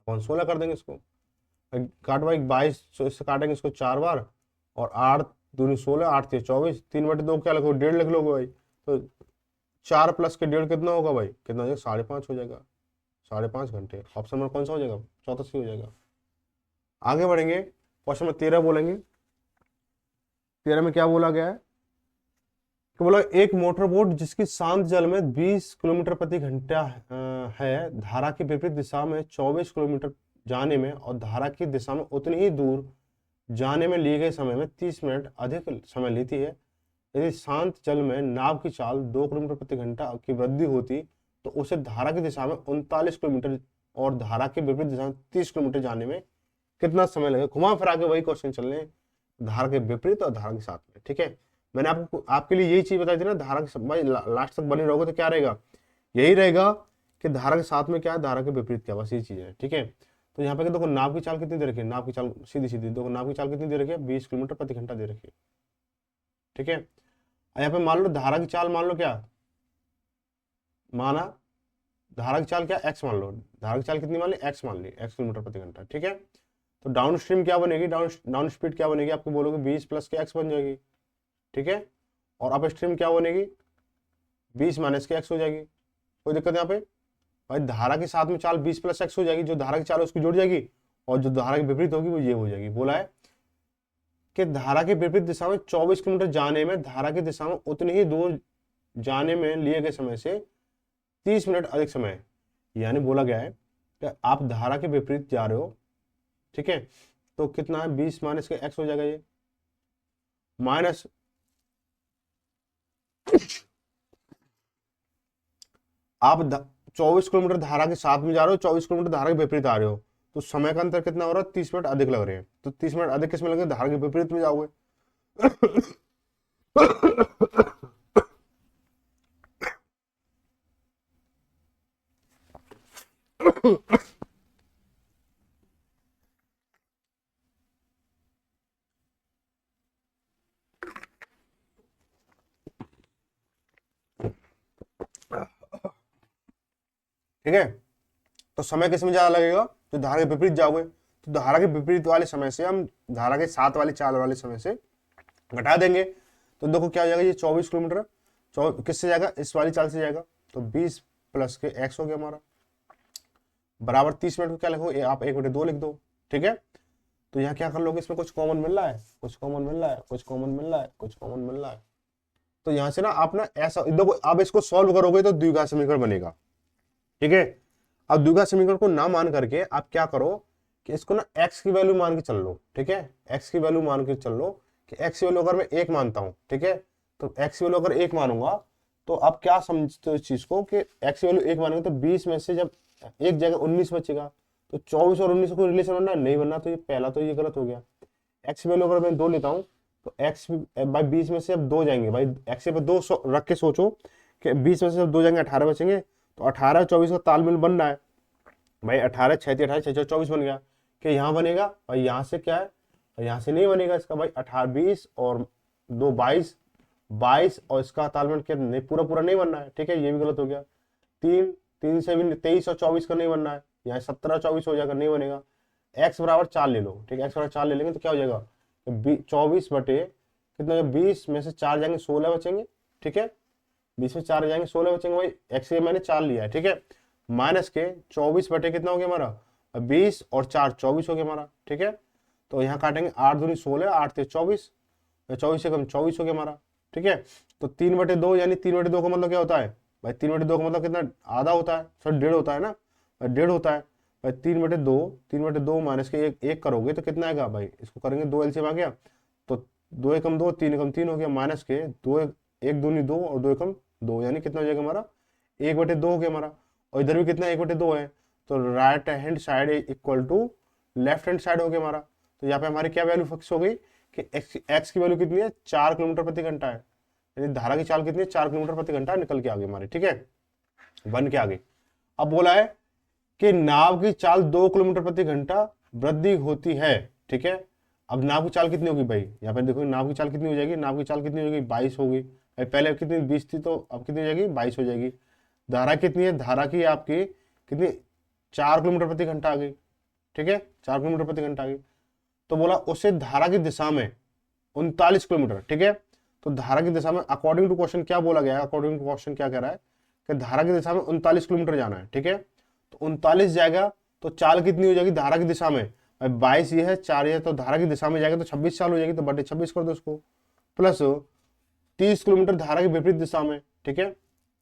कौन 16 कर देंगे इसको, काट भाई 22, इससे काटेंगे इसको 4 बार, और 8 दूनी 16, 8 3 24, 3/2 क्या लिखो, 1.5 लिख लोगे भाई, तो 4 प्लस के 1.5 कितना होगा भाई, कितना हो जाएगा, 5.5 हो जाएगा, 5.5 घंटे। ऑप्शन नंबर कौन सा हो जाएगा, चौथा सी हो जाएगा। आगे बढ़ेंगे, क्वेश्चन नंबर 13 बोलेंगे। 13 में क्या बोला गया है कि बोला एक मोटर बोट जिसकी शांत जल में 20 किलोमीटर प्रति घंटा है, धारा की विपरीत दिशा में 24 किलोमीटर जाने में और धारा की दिशा में उतनी ही दूर जाने में लिए गए समय में 30 मिनट अधिक समय लेती है। यदि शांत जल में नाव की चाल 2 किलोमीटर प्रति घंटा की वृद्धि होती तो उसे धारा की दिशा में 39 किलोमीटर और धारा की विपरीत दिशा में 30 किलोमीटर जाने में कितना समय लगेगा। घुमा फिरा के वही क्वेश्चन चल रहे हैं, धारा के विपरीत और धारा के साथ में। ठीक है, मैंने आपको आपके लिए यही चीज बताई थी ना, धारा के भाई लास्ट तक बने रहोगे तो क्या रहेगा, यही रहेगा कि धारा के साथ में क्या है, धारा के विपरीत क्या, बस ये चीज है। ठीक है, तो यहाँ पे देखो नाव की चाल कितनी दे रखी है, नाव की चाल सीधी सीधी देखो, नाव की चाल कितनी दे रखी है, 20 किलोमीटर प्रति घंटा दे रखी है। ठीक है, यहाँ पे मान लो धारा की चाल, मान लो क्या माना, धारा की चाल क्या, एक्स मान लो, धारा की चाल कितनी मान ली, एक्स मान ली, एक्स किलोमीटर प्रति घंटा। ठीक है, तो डाउन स्ट्रीम क्या बनेगी, डाउन स्पीड क्या बनेगी, आपको बोलोगे 20 प्लस के एक्स बन जाएगी। ठीक है, और अप स्ट्रीम क्या बनेगी, 20 माइनस के एक्स हो जाएगी। कोई दिक्कत यहाँ पे भाई, धारा के साथ में चाल 20 प्लस एक्स हो जाएगी, जो धारा की चाल है उसकी जुड़ जाएगी, और जो धारा की विपरीत होगी वो ये हो जाएगी। बोला है कि धारा के विपरीत दिशा में 24 किलोमीटर जाने में धारा की दिशा में उतनी ही दूर जाने में लिए गए समय से 30 मिनट अधिक समय, यानी बोला गया है कि आप धारा के विपरीत जा रहे हो। ठीक है, तो कितना है, 20 माइनस के एक्स हो जाएगा, ये माइनस आप 24 किलोमीटर धारा के साथ में जा रहे हो, 24 किलोमीटर धारा के विपरीत आ रहे हो, तो समय का अंतर कितना हो रहा है, 30 मिनट अधिक लग रहे हैं। तो 30 मिनट अधिक किस में लगे, धारा के विपरीत में जाओगे। ठीक है, तो समय किस में ज्यादा लगेगा, तो धारा के विपरीत जाओगे, तो धारा के विपरीत वाले समय से हम धारा के साथ वाले चाल वाले समय से घटा देंगे, तो देखो क्या हो जाएगा, ये 24 किलोमीटर किससे जाएगा, इस वाली चाल से जाएगा, तो 20 प्लस के एक्स हो गया हमारा, बराबर 30 मिनट को क्या लिखो, आप 1/2 लिख दो। ठीक है, तो यहाँ क्या कर लोगे, इसमें कुछ कॉमन मिल रहा है, कुछ कॉमन मिल रहा है, कुछ कॉमन मिल रहा है, कुछ कॉमन मिल रहा है, तो यहाँ से ना आप ना ऐसा देखो, आप इसको सॉल्व करोगे तो द्विघात समीकरण बनेगा। ठीक है, अब द्विघात समीकरण को ना मान करके आप क्या करो कि इसको ना x की वैल्यू मान के चल लो। ठीक है, x की वैल्यू मान के चल लो कि x की वैल्यू अगर मैं 1 मानता हूं, ठीक है, तो x की वैल्यू अगर 1 मानूंगा तो आप क्या समझते हो इस चीज को कि x की वैल्यू 1 मानेंगे तो 20 में से जब एक जगह 19 बचेगा तो 24 और 19 को रिलेशन बनना नहीं बनना, तो ये पहला तो ये गलत हो गया। एक्स की वैल्यू अगर मैं 2 लेता हूँ तो एक्स भाई 20 में से अब 2 जाएंगे भाई, एक्स पे 2 रख के सोचो कि 20 में से अब 2 जाएंगे 18 बचेंगे, तो 18 24 का तालमेल बन रहा है भाई, 18 6 18 6 24 बन गया। कि यहाँ बनेगा भाई, यहाँ से क्या है, यहाँ से नहीं बनेगा इसका भाई, 18 20 और 2 22 22 और इसका तालमेल क्या नहीं, पूरा पूरा नहीं बनना है, ठीक है, ये भी गलत हो गया। 3 3 से भी 23 और 24 का नहीं बनना है, यहाँ 17 24 हो जाएगा, नहीं बनेगा। एक्स बराबर 4 ले लो, ठीक है, एक्स बराबर 4 ले लेंगे तो क्या हो जाएगा, 24 बटे कितना, 20 में से 4 जाएंगे 16 बचेंगे, ठीक है, 20 में 4 जाएंगे 16 बचेंगे भाई, एक्स के मैंने 4 लिया है, ठीक है, माइनस के 24 बटे कितना हो गया हमारा, 20 और 4 24 हो गया हमारा, ठीक है। तो यहाँ काटेंगे 8 दूनी 16, 8 3 24, 24 से कम 24 हो गया हमारा, ठीक है। तो 3/2 यानी 3/2 का मतलब क्या होता है भाई, 3/2 का मतलब कितना, आधा होता है, सर 1.5 होता है ना, 1.5 होता है भाई। 3/2 माइनस के एक करोगे तो कितना आएगा भाई, इसको करेंगे 2 एलसीएम आ गया, तो 2 एकम 2 3 एकम 3 हो गया, माइनस के 2 1 दूनी 2 और 2 एकम 2 यानी कितना हो जाएगा हमारा, 1/2 हो गया हमारा। और इधर भी कितना 1/2 है, तो right hand side equal to left hand side हो गया हमारा। तो यहाँ पे हमारी क्या वैल्यू फिक्स हो गई कि एक्स की वैल्यू कितनी है, 4 किलोमीटर प्रति घंटा है, यानी धारा की चाल कितनी है, 4 किलोमीटर प्रति घंटा निकल के आ गई हमारी, ठीक है, बन के आ गई। अब बोला है कि नाव की चाल 2 किलोमीटर प्रति घंटा वृद्धि होती है, ठीक है। अब नाव की चाल कितनी होगी भाई, यहाँ पे देखो नाव की चाल कितनी हो जाएगी, नाव की चाल कितनी हो जाएगी, 22 होगी भाई, पहले कितनी 20 थी तो अब कितनी हो जाएगी, 22 हो जाएगी। धारा कितनी है, धारा की आपकी कितनी, 4 किलोमीटर प्रति घंटा आ गई, ठीक है, 4 किलोमीटर प्रति घंटा आ गई। तो बोला उसे धारा की दिशा में 39 किलोमीटर, ठीक है। तो धारा की दिशा में अकॉर्डिंग टू क्वेश्चन क्या बोला गया है, अकॉर्डिंग टू क्वेश्चन क्या कह रहा है कि धारा की दिशा में 39 किलोमीटर जाना है, ठीक है। तो 39 जाएगा तो चाल कितनी हो जाएगी धारा की दिशा में, 22 ये है 4 ये, तो धारा की दिशा में जाएगा तो 26 चाल हो जाएगी, तो बटे 26 कर दो उसको, प्लस 30 किलोमीटर धारा की विपरीत दिशा में, ठीक है।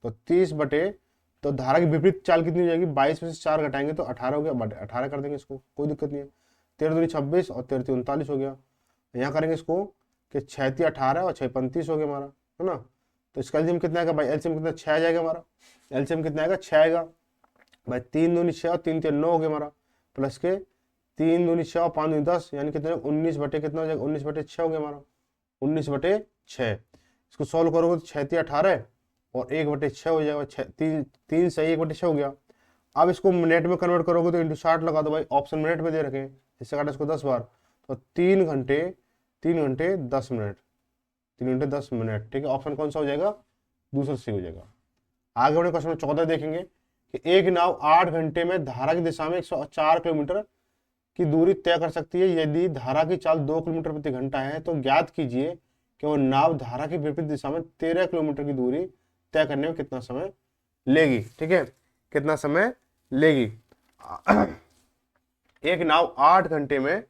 तो 30 बटे, तो धारा की विपरीत चाल कितनी हो जाएगी, 22 में से 4 घटाएंगे तो 18 हो गया, बटे 18 कर देंगे इसको, कोई दिक्कत नहीं है। 13 दूनी 26 और 13 39 हो गया। यहाँ करेंगे इसको कि 6 18 और 6 35 हो गया हमारा, है ना। तो इसका एलसीएम कितना आएगा भाई, एलसीएम कितना 6 आ जाएगा हमारा, एलसीएम कितना आएगा 6 आएगा भाई, 3 दूनी 6 और 3 3 9 हो गया हमारा, प्लस के 3 दूनी 6 और 5 दूनी 10 यानी कितना 19 बटे कितना हो जाएगा, 19 बटे 6 हो गया हमारा, 19 बटे 6। इसको सॉल्व करोगे तो 6 18 और 1 बटे 6 हो जाएगा, 3 सही 1 बटे 6 हो गया। अब इसको मिनट में कन्वर्ट करोगे तो इंटू 60 लगा दो भाई, ऑप्शन मिनट में दे रखे हैं, इससे काटा इसको 10 बार, तो 3 घंटे 10 मिनट, 3 घंटे 10 मिनट, ठीक है। ऑप्शन कौन सा हो जाएगा, दूसरा सही हो जाएगा। आगे बढ़े क्वेश्चन 14 देखेंगे कि एक नाव 8 घंटे में धारा की दिशा में 104 किलोमीटर की दूरी तय कर सकती है, यदि धारा की चाल 2 किलोमीटर प्रति घंटा है तो ज्ञात कीजिए कि वो नाव धारा की विपरीत दिशा में 13 किलोमीटर की दूरी तय करने में कितना समय लेगी, ठीक है, कितना समय लेगी। एक नाव 8 घंटे में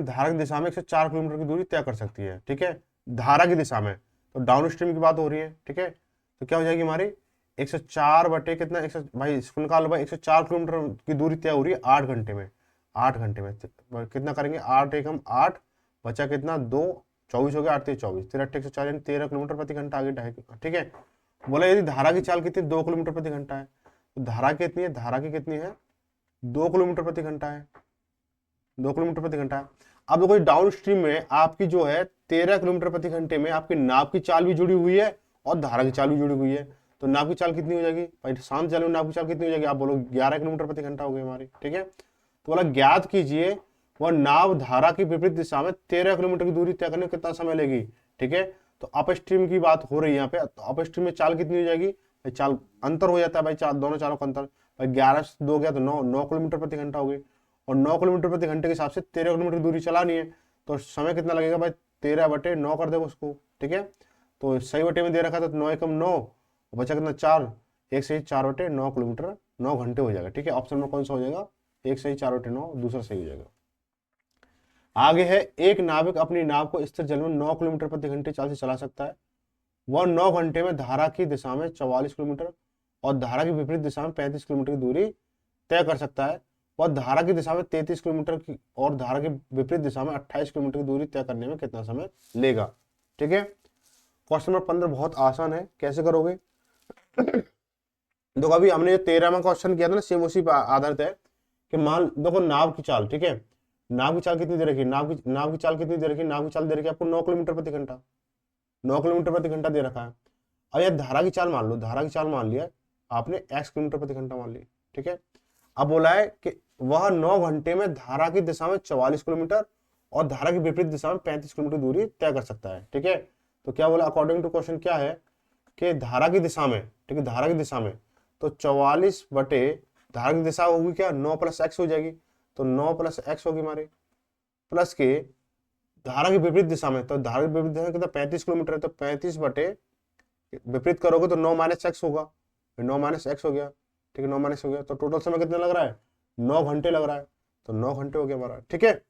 धारा की दिशा में 104 किलोमीटर की दूरी तय कर सकती है, ठीक है, धारा की दिशा में, तो डाउन स्ट्रीम की बात हो रही है, ठीक है। तो क्या हो जाएगी हमारी 104 बटे कितना, भाई इसको निकालो भाई, 104 किलोमीटर की दूरी तय हो रही है 8 घंटे में, 8 घंटे में कितना करेंगे, 8 एकम 8 बचा कितना 2 24 हो गया, 8 3 24 13 104 यानी 13 किलोमीटर प्रति घंटा आगे, ठीक है। बोला यदि धारा की चाल कितनी 2 किलोमीटर प्रति घंटा है, तो धारा कितनी है, धारा की कितनी है 2 किलोमीटर प्रति घंटा है, 2 किलोमीटर प्रति घंटा है। अब देखो डाउन स्ट्रीम में आपकी जो है 13 किलोमीटर प्रति घंटे में आपकी नाव की चाल भी जुड़ी हुई है और धारा की चाल भी जुड़ी हुई है, तो नाव की चाल कितनी हो जाएगी भाई, शांत चाल में नाव की चाल कितनी हो जाएगी, आप बोलो 11 किलोमीटर प्रति घंटा हो गई हमारी, ठीक है। तो बोला ज्ञात कीजिए वह नाव धारा की विपरीत दिशा में 13 किलोमीटर की दूरी तय करने में कितना समय लेगी, ठीक है। तो अप स्ट्रीम की बात हो रही है यहाँ पे, तो अप स्ट्रीम में चाल कितनी हो जाएगी भाई, चाल अंतर हो जाता है भाई, चाल दोनों चालों का अंतर भाई, 11 से 2 गया तो 9 किलोमीटर प्रति घंटा हो गई, और 9 किलोमीटर प्रति घंटे के हिसाब से 13 किलोमीटर दूरी चलानी है, तो समय कितना लगेगा भाई, 13 बटे 9 कर देगा उसको, ठीक है। तो सही बटे में दे रखा था, तो 9 एकम 9 बचा कितना 4, एक सही 4 बटे 9 किलोमीटर 9 घंटे हो जाएगा, ठीक है। ऑप्शन में कौन सा हो जाएगा, एक सही 4 बटे 9 दूसरा सही हो जाएगा। आगे है एक नाविक अपनी नाव को स्थिर जल में 9 किलोमीटर प्रति घंटे चाल से चला सकता है, वह 9 घंटे में धारा की दिशा में 44 किलोमीटर और धारा की विपरीत दिशा में 35 किलोमीटर की दूरी तय कर सकता है, वह धारा की दिशा में 33 किलोमीटर की और धारा की विपरीत दिशा में 28 किलोमीटर की दूरी तय करने में कितना समय लेगा, ठीक है। क्वेश्चन नंबर 15 बहुत आसान है, कैसे करोगे देखो, अभी हमने जो 13वां क्वेश्चन किया था ना सेम उसी पर आधारित है कि मान देखो नाव की चाल, ठीक है, नाव की चाल कितनी दे रखी है, नाव की चाल कितनी दे रखी है, नाव की चाल दे रखी है आपको 9 किलोमीटर प्रति घंटा, 9 किलोमीटर प्रति घंटा दे रखा है। अब यार धारा की चाल मान लो, धारा की चाल मान लिया आपने x किलोमीटर प्रति घंटा मान ली, ठीक है। अब बोला है कि वह 9 घंटे में धारा की दिशा में 44 किलोमीटर और धारा की विपरीत दिशा में 35 किलोमीटर दूरी तय कर सकता है, ठीक है। तो क्या बोला, अकॉर्डिंग टू क्वेश्चन क्या है कि धारा की दिशा में, ठीक है, धारा की दिशा में तो 44 बटे धारा की दिशा होगी क्या, 9 + x हो जाएगी, तो 9 + x होगी हमारे, प्लस के धारा की विपरीत दिशा में, तो धारा की विपरीत दिशा में कितना 35 किलोमीटर है, तो 35 बटे विपरीत करोगे तो 9 - x होगा, 9 - x हो गया, ठीक है, 9 - x हो गया। तो टोटल समय कितना लग रहा है, 9 घंटे लग रहा है, तो 9 घंटे हो गया हमारा, ठीक है।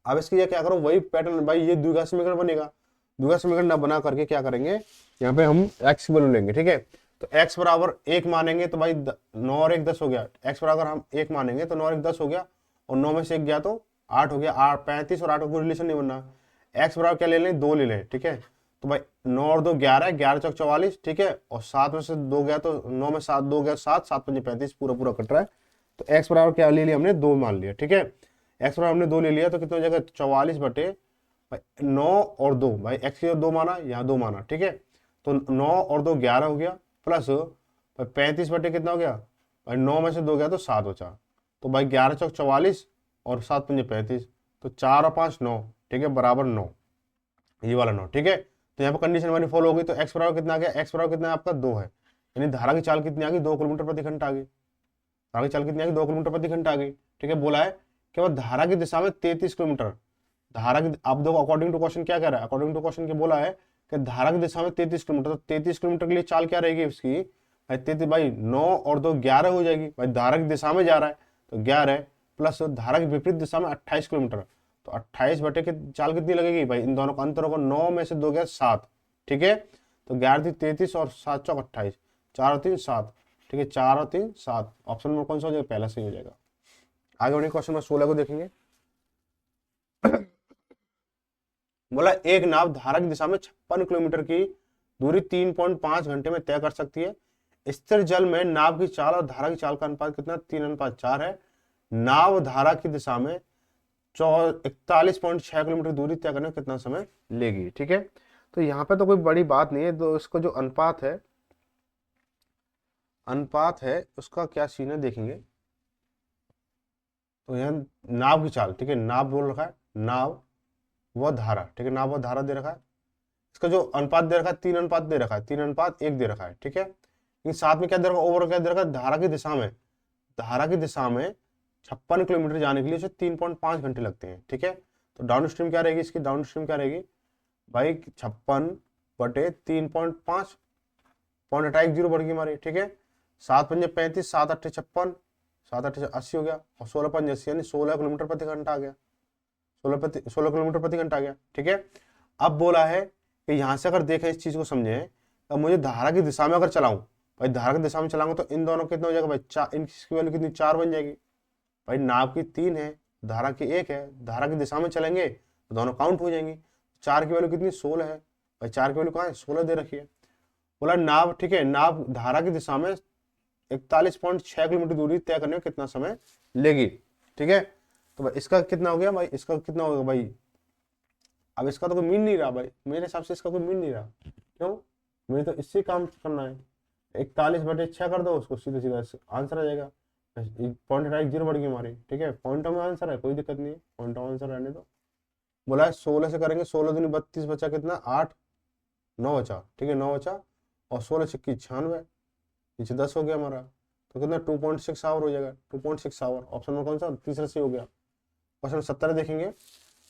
अब इसकी क्या करो, वही पैटर्न भाई, ये द्विघात समीकरण बनेगा, द्विघात समीकरण ना बना करके क्या करेंगे, यहाँ पे हम x की वैल्यू लेंगे, ठीक है। तो x बराबर 1 मानेंगे तो भाई 9 और 1 10 हो गया, x बराबर हम 1 मानेंगे तो 9 और 1 10 हो गया, और 9 में से 1 गया तो 8 हो गया, 35 और 8 का कोई रिलेशन नहीं बनना, x बराबर क्या ले लें, 2 ले लें, ठीक है। तो भाई 9 और 2 11, 11 चौक 44, ठीक है, और 7 में से 2 गया तो 9 में 7 2 गया 7, 7 5 35, पूरा पूरा कट रहा है। तो x बराबर क्या ले लिया हमने, 2 मान लिया, ठीक है। x बराबर हमने 2 ले लिया तो कितना हो जाएगा, 44 बटे 9 और 2, भाई x की 2 माना, यहाँ 2 माना, ठीक है। तो 9 और 2 11 हो गया, प्लस 35 बटे कितना हो गया भाई, 9 में से 2 गया तो 7 बचा, तो भाई 11 चौक 44 और 7 पंजे 35, तो 4 और 5 9, ठीक है, बराबर 9, ये वाला 9, ठीक है। तो यहाँ पर कंडीशन हमारी फॉलो हो गई, तो x बराबर कितना आ गया, x बराबर कितना है आपका 2 है, यानी धारा की चाल कितनी आ गई, 2 किलोमीटर प्रति घंटा आ गई, धारा की चाल कितनी आ गई, 2 किलोमीटर प्रति घंटा आ गई, ठीक है। बोला है कि वह धारा की दिशा में 33 किलोमीटर, धारा की, आप देखो अकॉर्डिंग टू क्वेश्चन क्या कह रहा है, अकॉर्डिंग टू क्वेश्चन बोला है कि धारा की दिशा में 33 किलोमीटर, तो 33 किलोमीटर के लिए चाल क्या रहेगी इसकी भाई, 33 भाई 9 और 2 11 हो जाएगी, भाई धारा की दिशा में जा रहा है तो 11 प्लस धारा की विपरीत दिशा में 28 किलोमीटर, तो 28 बटे के चाल कितनी लगेगी भाई, इन दोनों का अंतर होगा, 9 में से 2 गया 7, ठीक है। तो 11 थी 33 और 7 चौक 28, 4 और 3 7, ठीक है, 4 और 3 7, ऑप्शन नंबर कौन सा हो जाएगा, पहला सही हो जाएगा। आगे बढ़े क्वेश्चन नंबर 16 को देखेंगे। बोला एक नाव धारा की दिशा में 56 किलोमीटर की दूरी 3.5 घंटे में तय कर सकती है। स्थिर जल में नाव की चाल और धारा की चाल का अनुपात कितना, 3:4 है। नाव धारा की दिशा में 41.6 किलोमीटर दूरी तय करने में कितना समय लेगी, ठीक है। तो यहाँ पे तो कोई बड़ी बात नहीं है, तो इसको जो अनुपात है उसका क्या सीन है देखेंगे। तो यहाँ नाव की चाल, ठीक है, नाव बोल रखा है, नाव व धारा, ठीक है, नाव व धारा दे रखा है, इसका जो अनुपात दे रखा है 3 अनुपात दे रखा है, 3:1 दे रखा है, ठीक है। लेकिन साथ में क्या दे रखा है, ओवर क्या दे रखा है, धारा की दिशा में, धारा की दिशा में 56 किलोमीटर जाने के लिए उसे 3.5 घंटे लगते हैं, ठीक है। तो डाउन स्ट्रीम क्या रहेगी इसकी, डाउन स्ट्रीम क्या रहेगी भाई, 56 बटे 3.5, 0.8 बढ़ गई हमारी, ठीक है। 7 पंजे 35, 7 अट्ठे 56, 7 अट्ठे 80 हो गया, और 16 पंजे 80, यानी 16 किलोमीटर प्रति घंटा आ गया, 16 किलोमीटर प्रति घंटा आ गया, ठीक है। अब बोला है कि यहां से अगर देखें इस चीज को समझे, अब मुझे धारा की दिशा में अगर चलाऊं, भाई धारा की दिशा में चलाऊंगा तो इन दोनों कितना हो जाएगा भाई, 4, इनकी वैल्यू कितनी 4 बन जाएगी, भाई नाव की 3 है, धारा की 1 है, धारा की दिशा में चलेंगे तो दोनों काउंट हो जाएंगी। 4 की वैल्यू कितनी 16 है, भाई 4 की वैल्यू कहाँ है, 16 दे रखी है। बोला नाव, ठीक है, नाव धारा की दिशा में 41.6 किलोमीटर दूरी तय करने में कितना समय लेगी, ठीक है। तो भाई इसका कितना हो गया भाई, इसका कितना होगा भाई, अब इसका तो कोई मीन नहीं रहा भाई, मेरे हिसाब से इसका कोई मीन नहीं रहा, क्यों, मुझे तो इससे काम करना है। 41/6 कर दो उसको, सीधा सीधा आंसर आ जाएगा, 0.10 बढ़ गई हमारी, ठीक है। पॉइंटों में आंसर है, कोई दिक्कत नहीं है, पॉइंटों में आंसर रहने दो। बोला है 16 से करेंगे, 16 दूनी 32 बचा कितना 8, 9 बचा, ठीक है, 9 बचा, और 16 छक्की 96, नीचे 10 हो गया हमारा, तो कितना 2.6 आवर हो जाएगा, 2.6 आवर, ऑप्शन में कौन सा, तीसरा से हो गया। क्वेश्चन 17 देखेंगे,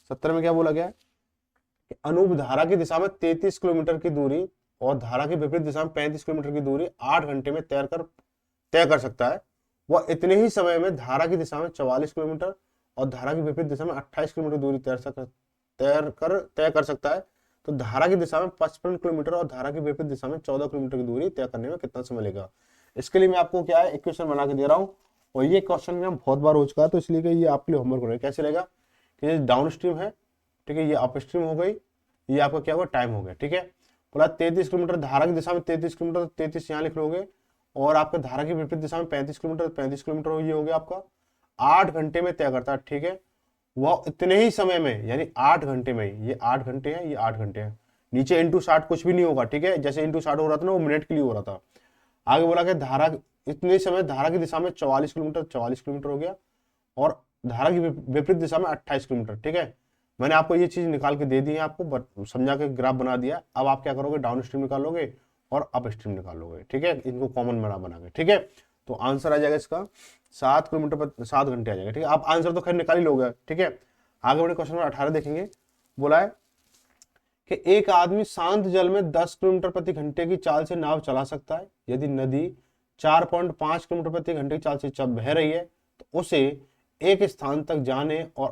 17 में क्या बोला गया कि अनूप धारा की दिशा में 33 किलोमीटर की दूरी और धारा की विपरीत दिशा में 35 किलोमीटर की दूरी 8 घंटे में तय कर सकता है। वह इतने ही समय में धारा की दिशा में 44 किलोमीटर और धारा की विपरीत दिशा में 28 किलोमीटर दूरी तय कर सकता है। तो धारा की दिशा में 55 किलोमीटर और धारा की विपरीत दिशा में 14 किलोमीटर की दूरी तय करने में कितना समय लेगा। इसके लिए मैं आपको क्या है इक्वेशन बना के दे रहा हूँ, और ये क्वेश्चन में बहुत बार हो चुका है, तो इसलिए कि ये आपके लिए होमवर्क हो रहा है। कैसे रहेगा कि ये डाउन स्ट्रीम है, ठीक है, ये अप स्ट्रीम हो गई, ये आपका क्या होगा टाइम हो गया, ठीक है। बोला 33 किलोमीटर धारा की दिशा में 33 किलोमीटर, तो 33 यहाँ लिख लोगे, और आपका धारा की विपरीत दिशा में 35 किलोमीटर, 35 किलोमीटर ये हो गया आपका 8 घंटे में तय करता है, ठीक है। वह इतने ही समय में, यानी 8 घंटे में, ये 8 घंटे हैं, ये 8 घंटे हैं, नीचे इंटू 60 कुछ भी नहीं होगा, ठीक है। जैसे इंटू 60 हो रहा था ना, वो मिनट के लिए हो रहा था। आगे बोला कि धारा इतने समय धारा की दिशा में 44 किलोमीटर, 44 किलोमीटर हो गया, और धारा की विपरीत दिशा में 28 किलोमीटर, ठीक है। मैंने आपको ये चीज निकाल के दे दी है, आपको समझा के ग्राफ बना दिया। अब आप क्या करोगे, डाउन स्ट्रीम निकालोगे और अप स्ट्रीम निकालोगे, ठीक है, इनको कॉमन बना के, ठीक है। तो आंसर आ जाएगा इसका 7 किलोमीटर पर 7 घंटे आ जाएगा, ठीक है। आप आंसर तो खैर निकाल ही लोगे, ठीक है। आगे बढ़े, क्वेश्चन नंबर 18 देखेंगे। बोला है कि एक आदमी शांत जल में 10 किलोमीटर प्रति घंटे की चाल से नाव चला सकता है। यदि नदी 4.5 किलोमीटर प्रति घंटे की चाल से बह रही है तो उसे एक स्थान तक जाने और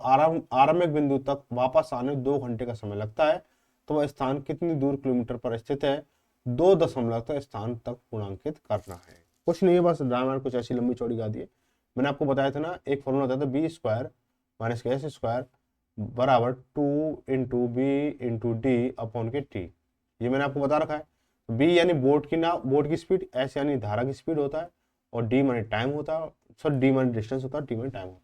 आरंभिक बिंदु तक वापस आने 2 घंटे का समय लगता है। तो वह स्थान कितनी दूर किलोमीटर पर स्थित है, 2 दशमलव तक स्थान तक पूर्णांकित करना है। कुछ नहीं है, बस ड्रामा कुछ ऐसी लंबी चौड़ी गा दी है। मैंने आपको बताया था ना, एक फॉर्मूला होता था B square minus K S square बराबर 2 into B into D upon K T. ये मैंने आपको बता रखा है। बी यानी बोट की नाव, बोट की स्पीड, एस यानी धारा की स्पीड होता है, और डी माने टाइम होता है, सर डी माने डिस्टेंस होता है, टी माने टाइम होता है।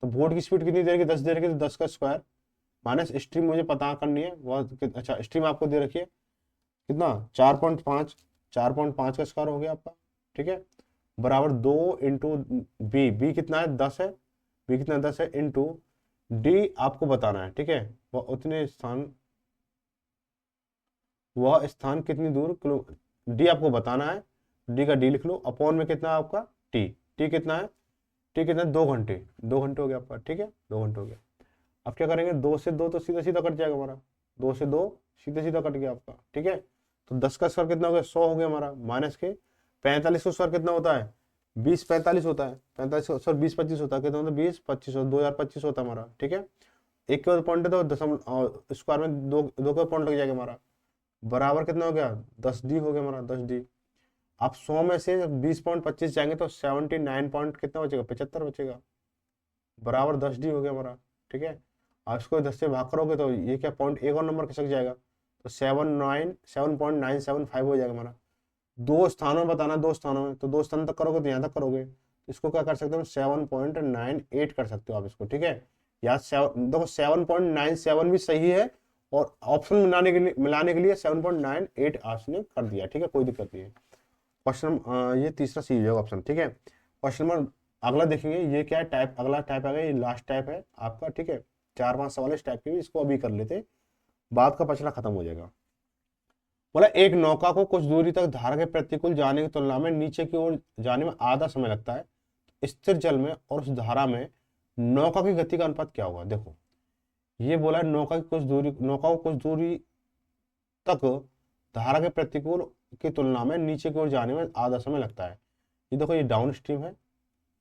तो बोट की स्पीड कितनी देर की, 10 देर की, तो 10 का स्क्वायर माइनस स्ट्रीम मुझे पता करनी है, वह अच्छा स्ट्रीम आपको दे रखी है कितना 4.5, 4.5 का स्क्वायर हो गया आपका, ठीक है, बराबर 2 इंटू बी, बी कितना है 10 है, बी कितना 10 है, इंटू डी आपको बताना है, ठीक है, वह स्थान कितनी दूर किलो, डी आपको बताना है, डी का डी लिख लो, अपॉन में कितना है आपका टी, टी कितना है, टी कितना है 2 घंटे, 2 घंटे हो गया आपका, ठीक है, 2 घंटे हो गया। अब क्या करेंगे, 2 से 2 तो सीधा सीधा कट जाएगा हमारा, 2 से 2 सीधा सीधा कट गया आपका, ठीक है। तो 10 का स्क्वायर कितना हो गया, 100 हो गया हमारा, माइनस के 45 का स्क्वायर कितना होता है, 20 45 होता है, 45 सर 20 25 होता है, कितना होता है 20 25 2025 होता है हमारा, ठीक है। एक के पॉइंट है तो दशमलव स्क्वायर में दो का पॉइंट लग जाएगा हमारा, बराबर कितना हो गया 10 डी हो गया हमारा, 10 डी। आप 100 में से 20.25 जाएंगे तो 79 पॉइंट कितना बचेगा, 75 बचेगा, बराबर 10 डी हो गया हमारा, ठीक है। आप इसको 10 से भाग करोगे तो ये क्या पॉइंट एक और नंबर खिसक जाएगा, तो 7.975 हो जाएगा हमारा। 2 स्थानों में बताना, 2 स्थानों में, तो 2 स्थान तक करोगे तो यहाँ तक करोगे, इसको क्या कर सकते हो 7.98 कर सकते हो आप इसको, ठीक है। या देखो 7.97 भी सही है, और ऑप्शन मिलाने के लिए 7.98 आपने कर दिया, ठीक है, कोई दिक्कत नहीं है। क्वेश्चन ये तीसरा सी होगा ऑप्शन, ठीक है। क्वेश्चन नंबर अगला देखेंगे, ये क्या है टाइप, अगला टाइप आ गया, ये लास्ट टाइप है आपका, ठीक है। 4-5 सवाल इस टाइप के भी, इसको अभी कर लेते, बाद का पछला खत्म हो जाएगा। बोला एक नौका को कुछ दूरी तक धारा के प्रतिकूल जाने की तुलना में नीचे की ओर जाने में आधा समय लगता है। स्थिर जल में और उस धारा में नौका की गति का अनुपात क्या होगा। देखो ये बोला है नौका को कुछ दूरी तक धारा के प्रतिकूल की तुलना में नीचे की ओर जाने में आधा समय लगता है। ये देखो ये डाउन स्ट्रीम है,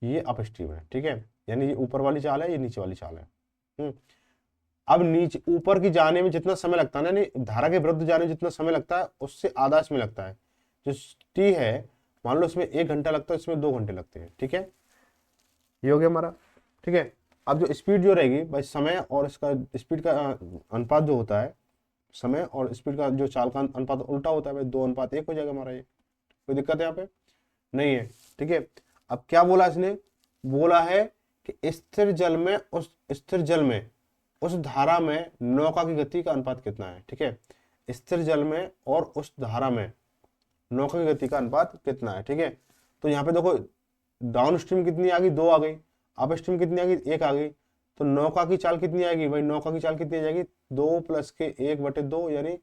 ये अप स्ट्रीम है, ठीक है, यानी ये ऊपर वाली चाल है, ये नीचे वाली चाल है। अब नीचे ऊपर की जाने में जितना समय लगता है ना, यानी धारा के विरुद्ध जाने में जितना समय लगता है उससे आधा इसमें लगता है। जो टी है मान लो इसमें 1 घंटा लगता है, इसमें 2 घंटे लगते हैं, ठीक है, ये हो गया हमारा, ठीक है। अब जो स्पीड जो रहेगी भाई, समय और इसका स्पीड का अनुपात जो होता है, समय और स्पीड का जो चाल का अनुपात उल्टा होता है भाई, 2:1 हो जाएगा हमारा। ये कोई दिक्कत है यहाँ पे नहीं है, ठीक है। अब क्या बोला इसने, बोला है कि स्थिर जल में उस धारा में नौका की गति का अनुपात कितना है, ठीक है। स्थिर जल में और उस धारा में नौका की गति का अनुपात कितना है, ठीक है। तो यहाँ पे देखो डाउन स्ट्रीम कितनी आ गई, 2 आ गई, अप स्ट्रीम कितनी आ गई, 1 आ गई। तो नौका की चाल कितनी आएगी भाई, नौका की चाल कितनी आ जाएगी 2 प्लस के 1/2 यानी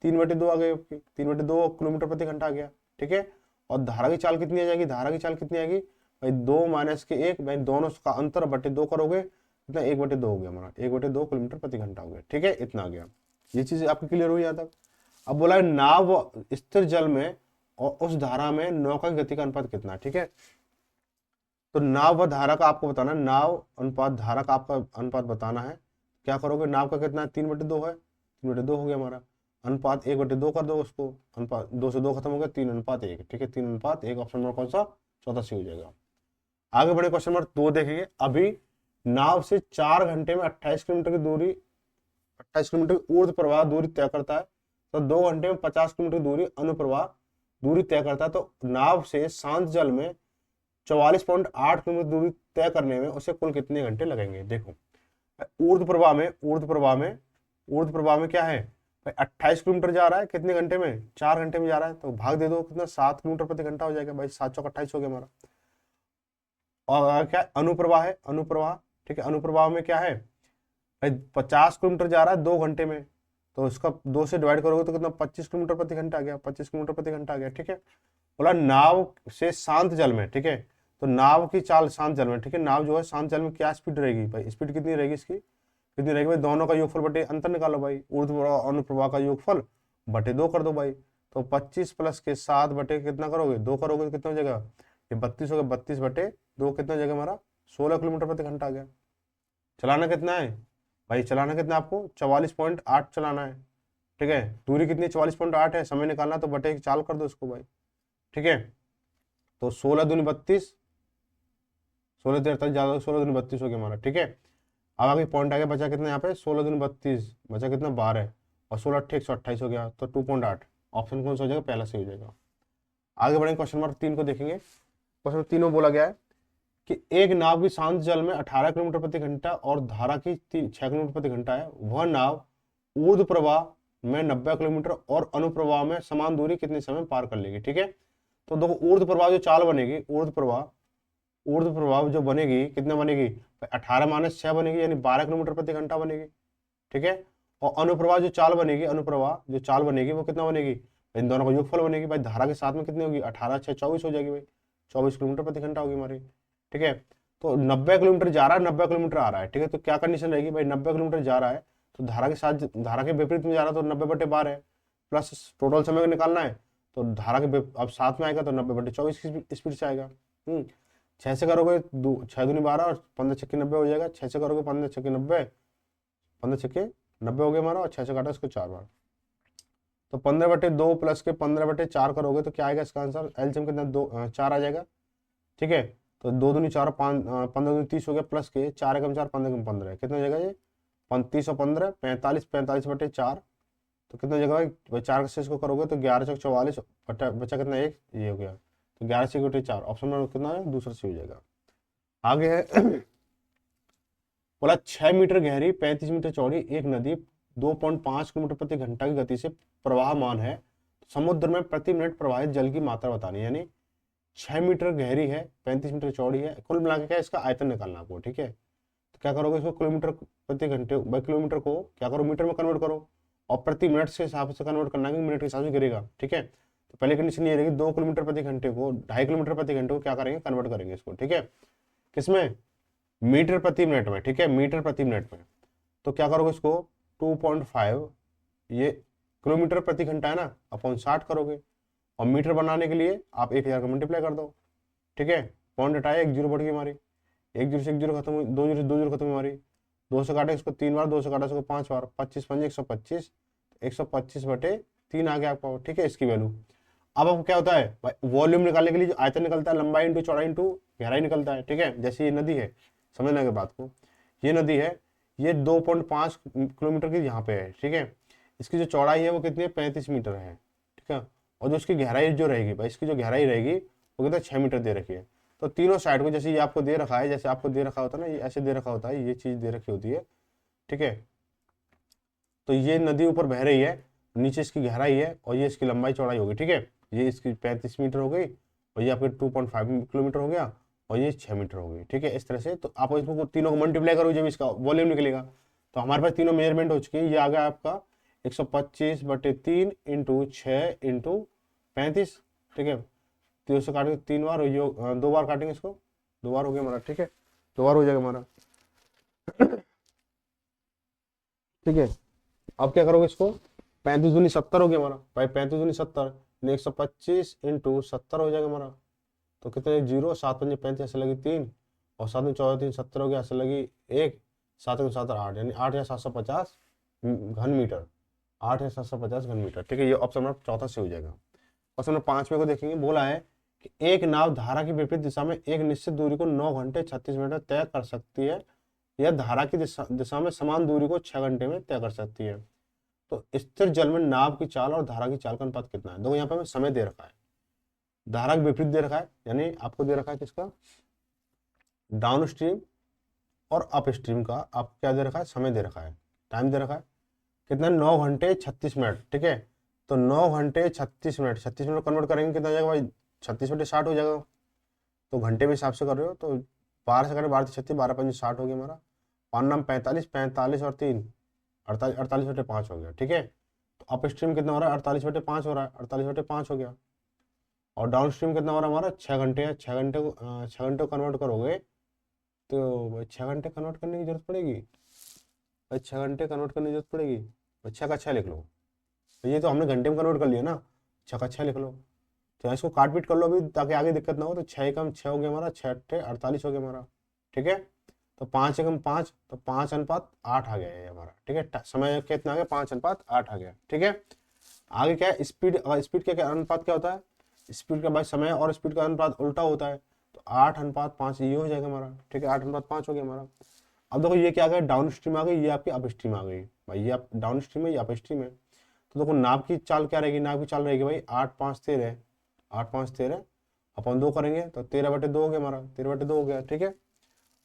3/2 आ गई, 3/2 किलोमीटर प्रति घंटा आ गया, ठीक है। और धारा की चाल कितनी आ जाएगी, धारा की चाल कितनी आएगी भाई 2 माइनस के 1 भाई, दोनों का अंतर बटे 2 करोगे, इतना 1/2 हो गया हमारा, 1/2 किलोमीटर प्रति घंटा हो गया, ठीक है, इतना आ गया। ये चीज आपकी क्लियर हुई यहाँ तक। अब बोला है नाव स्थिर जल में और उस धारा में नौका की गति का अनुपात कितना है, ठीक है। तो नाव व धारा का आपको बताना, नाव अनुपात धारा का आपका अनुपात बताना है। क्या करोगे, नाव का कितना है 3/2 है, 3/2 हो गया हमारा, अनुपात 1/2 कर दो उसको, अनुपात 2 से 2 खत्म हो गया, 3:1, ठीक है, 3:1। ऑप्शन नंबर कौन सा, चौथा सी हो जाएगा। आगे बढ़े क्वेश्चन नंबर 2 देखेंगे। अभी नाव से 4 घंटे में 28 किलोमीटर की दूरी, 28 किलोमीटर की ऊर्ध्व प्रवाह दूरी तय करता है, तो 2 घंटे में 50 किलोमीटर दूरी अनुप्रवाह दूरी तय करता है। तो नाव से शांत जल में 44.8 किलोमीटर दूरी तय करने में उसे कुल कितने घंटे लगेंगे। देखो ऊर्ध्व प्रवाह में क्या है भाई, 28 किलोमीटर जा रहा है, कितने घंटे में, 4 घंटे में जा रहा है, तो भाग दे दो कितना, 7 किलोमीटर प्रति घंटा हो जाएगा भाई, 7 चौक 28 हो गया हमारा। और क्या है, अनुप्रवाह है, अनुप्रवाह, ठीक है, अनुप्रवाह में क्या है भाई, 50 किलोमीटर जा रहा है 2 घंटे में, तो इसका 2 से डिवाइड करोगे तो कितना, 25 किलोमीटर प्रति घंटा आ गया, 25 किलोमीटर प्रति घंटा आ गया, ठीक है। बोला नाव से शांत जल में, ठीक है, तो नाव की चाल शांत जल में, ठीक है, नाव जो है शांत जल में क्या स्पीड रहेगी भाई, स्पीड कितनी रहेगी इसकी, कितनी रहेगी भाई, दोनों का योगफल बटे अंतर निकालो भाई, ऊर्ध्व प्रवाह और अनुप्रवाह का योगफल बटे 2 कर दो भाई, तो 25 प्लस के 7 बटे कितना करोगे, 2 करोगे तो कितना हो जाएगा, ये 32 हो गया, 32 बटे 2 कितना हो जाएगा हमारा, 16 किलोमीटर प्रति घंटा आ गया। चलाना कितना है भाई, चलाना कितना आपको, 44.8 चलाना है, ठीक है, दूरी कितनी 44.8 है, समय निकालना तो बटे एक चाल कर दो इसको भाई, ठीक है, तो 16 दूनी 32, 16 43 ज्यादा, 16 दूनी 32 हो गया हमारा, ठीक है। अब आगे पॉइंट आगे बचा कितना यहाँ पे, 16 दूनी 32 बचा कितना 12 और 16 अट्ठे 128 हो गया, तो 2.8 ऑप्शन कौन सा हो जाएगा, पहला सही हो जाएगा। आगे बढ़ेंगे क्वेश्चन नंबर 3 को देखेंगे। क्वेश्चन 3 में बोला गया है कि एक नाव की शांत जल में 18 किलोमीटर प्रति घंटा और धारा की 6 किलोमीटर प्रति घंटा है, वह नाव ऊर्ध्व प्रवाह में 90 किलोमीटर और अनुप्रवाह में समान दूरी कितने समय पार कर लेगी, ठीक है। तो देखो ऊर्ध्व प्रवाह जो चाल बनेगी, ऊर्ध्व प्रवाह जो बनेगी कितना बनेगी, 18 माइनस 6 बनेगी, यानी 12 किलोमीटर प्रति घंटा बनेगी, ठीक है। और अनुप्रवाह जो चाल बनेगी, वो कितना बनेगी, इन दोनों का योगफल बनेगी भाई, धारा के साथ में कितनी होगी, 18 6 24 हो जाएगी भाई, 24 किलोमीटर प्रति घंटा होगी हमारी, ठीक है। तो 90 किलोमीटर जा रहा है, 90 किलोमीटर आ रहा है, ठीक है, तो क्या कंडीशन रहेगी भाई, 90 किलोमीटर जा रहा है तो धारा के साथ, धारा के विपरीत में जा रहा है, तो 90/12 है, प्लस टोटल समय निकालना है, तो धारा के अब साथ में आएगा तो 90/24 की स्पीड से आएगा। 6 से करोगे 6 दूनी 12 और 15 छक्के 90 हो जाएगा, 6 से करोगे 15 छक्के 90, 15 छक्के 90 हो गया हमारा, और 6 से काटा इसको 4 बार, तो 15/2 प्लस के 15/4 करोगे तो क्या आएगा इसका आंसर, एलसीएम कितना 2 4 आ जाएगा, ठीक है। तो 2 दूनी 4 5 15 दूनी 30 हो गया, प्लस के 4 एकम 4 15 एकम 15 कितना हो जाएगा ये 35 और 15 45, 45/4, तो कितना हो जाएगा भाई 4 से इसको करोगे तो 11 चौक 44 बचा कितना 1, ये हो गया, तो 11 से 4 ऑप्शन में कितना है, दूसरा सी हो जाएगा। आगे है बोला 6 मीटर गहरी 35 मीटर चौड़ी एक नदी 2.5 किलोमीटर प्रति घंटा की गति से प्रवाहमान है, समुद्र में प्रति मिनट प्रवाहित जल की मात्रा बतानी है, यानी 6 मीटर गहरी है, 35 मीटर चौड़ी है, कुल मिला के क्या इसका आयतन निकालना आपको, ठीक है। तो क्या करोगे इसको किलोमीटर प्रति घंटे बाई किलोमीटर को क्या करो, मीटर में कन्वर्ट करो, और प्रति मिनट के हिसाब से कन्वर्ट करना है, मिनट के हिसाब से गिरेगा, ठीक है। तो पहले कंडीशन ये रहेगी 2 किलोमीटर प्रति घंटे को 2.5 किलोमीटर प्रति घंटे को क्या करेंगे, कन्वर्ट करेंगे इसको, ठीक है, किसमें, मीटर प्रति मिनट में, ठीक है, मीटर प्रति मिनट में, तो क्या करोगे इसको 2.5 ये किलोमीटर प्रति घंटा है ना, अपॉन 60 करोगे, और मीटर बनाने के लिए आप 1000 का मल्टीप्लाई कर दो, ठीक है, पॉइंट हटाया, 1 जीरो बढ़ गई हमारी, 1 जीरो से 1 जीरो खत्म हुई, 2 जीरो से 2 जीरो खत्म हुई हमारी, 2 से काटे इसको 3 बार, 2 से काटे इसको 5 बार, 25 5 125, 125/3 आ गया आपका, ठीक है, इसकी वैल्यू। अब आपको क्या होता है भाई, वॉल्यूम निकालने के लिए जो आयतन निकलता है, लंबाई इंटू चौड़ाई इंटू गहराई निकलता है, ठीक है। जैसे ये नदी है, समझने की बात को, ये नदी है, ये 2.5 किलोमीटर की यहाँ पे है, ठीक है, इसकी जो चौड़ाई है वो कितनी है, 35 मीटर है, ठीक है, और जो इसकी गहराई जो रहेगी भाई, इसकी जो गहराई रहेगी वो कितना 6 मीटर दे रखी है। तो तीनों साइड को जैसे ये आपको दे रखा है, जैसे आपको दे रखा होता है ना, ये ऐसे दे रखा होता है, ये चीज दे रखी होती है, ठीक है। तो ये नदी ऊपर बह रही है, नीचे इसकी गहराई है, और ये इसकी लंबाई चौड़ाई होगी, ठीक है, ये इसकी 35 मीटर हो गई, और ये आपके 2.5 किलोमीटर हो गया, और ये 6 मीटर हो गई, ठीक है, इस तरह से। तो आप इसको तीनों को मल्टीप्लाई करो जब इसका वॉल्यूम निकलेगा, तो हमारे पास तीनों मेजरमेंट हो चुकी है, ये आ गया आपका 125/3 इंटू 6 इंटू 35, ठीक है, 3 से काटेंगे 3 बार, और ये 2 बार काटेंगे इसको, 2 बार हो गया हमारा, ठीक है, 2 बार हो जाएगा हमारा, ठीक है। अब क्या करोगे इसको, 35 दूनी 70 हो गया हमारा भाई, 35 दूनी 70, 125 इंटू 70 हो जाएगा हमारा, तो कितने 0, 7 पंजे 35 ऐसे लगी 3, और 7 में 14 3 70 हो गया, ऐसे लगी 1, 7 में 7 8, यानी 8750 घन मीटर, 8750 घन मीटर, ठीक है, ये ऑप्शन नंबर चौथा से हो जाएगा। ऑप्शन नंबर 5 को देखेंगे, बोला है कि एक नाव धारा की विपरीत दिशा में एक निश्चित दूरी को 9 घंटे 36 मिनट तय कर सकती है, यह धारा की दिशा में समान दूरी को 6 घंटे में तय कर सकती है। तो स्थिर जल में नाव की चाल और धारा की चाल का अनुपात कितना है, देखो यहाँ पे हमें समय दे रखा है, धारा के विपरीत दे रखा है, यानी आपको दे रखा है किसका, डाउन स्ट्रीम और अप स्ट्रीम का आप क्या दे रखा है, समय दे रखा है, टाइम दे रखा है कितना, 9 घंटे 36 मिनट। ठीक है, तो 9 घंटे 36 मिनट, 36 मिनट कन्वर्ट करेंगे कितना हो जाएगा भाई, 36 बटे 60 हो जाएगा। तो घंटे में हिसाब से कर रहे हो तो 12 से करें, 12 36, 12 5 60 हो गया हमारा, 5 नाम 45, 45 और 3 48, 48 बटे 5 हो गया। ठीक है, तो अप स्ट्रीम कितना हो रहा है, 48 बटे 5 हो रहा है, 48 बटे 5 हो गया। और डाउन स्ट्रीम कितना हो रहा है हमारा, 6 घंटे है, 6 घंटे को 6 घंटे को कन्वर्ट करोगे तो भाई 6 घंटे कन्वर्ट करने की जरूरत पड़ेगी भाई, 6 घंटे कन्वर्ट करने की जरूरत पड़ेगी भाई, 6 का 6 लिख लो। तो ये तो हमने घंटे में कन्वर्ट कर लिया ना, 6 का 6 लिख लो। तो इसको काट पीट कर लो अभी ताकि आगे दिक्कत ना हो। तो 6 कम 6 हो गया हमारा, 6 अट्ठे 48 हो गया हमारा। ठीक है, तो 5 एकम 5, तो 5 अनुपात 8 आ गया है हमारा। ठीक है, समय कितना आ गया, 5 अनुपात 8 आ गया। ठीक है, आगे क्या है, स्पीड। स्पीड क्या अनुपात क्या होता है, स्पीड का भाई समय और स्पीड का अनुपात उल्टा होता है। तो 8 अनुपात 5 ये हो जाएगा हमारा। ठीक है, 8 अनुपात 5 हो गया हमारा। अब देखो ये क्या आ गया, डाउन स्ट्रीम आ गई, ये आपकी अप स्ट्रीम आ गई भाई, ये आप डाउन स्ट्रीम है, ये अप स्ट्रीम है। तो देखो नाव की चाल क्या रहेगी, नाव की चाल रहेगी भाई 8 5 13, 8 5 13 अपन 2 करेंगे तो 13 बटे 2 हो गया हमारा, 13 बटे 2 हो गया। ठीक है,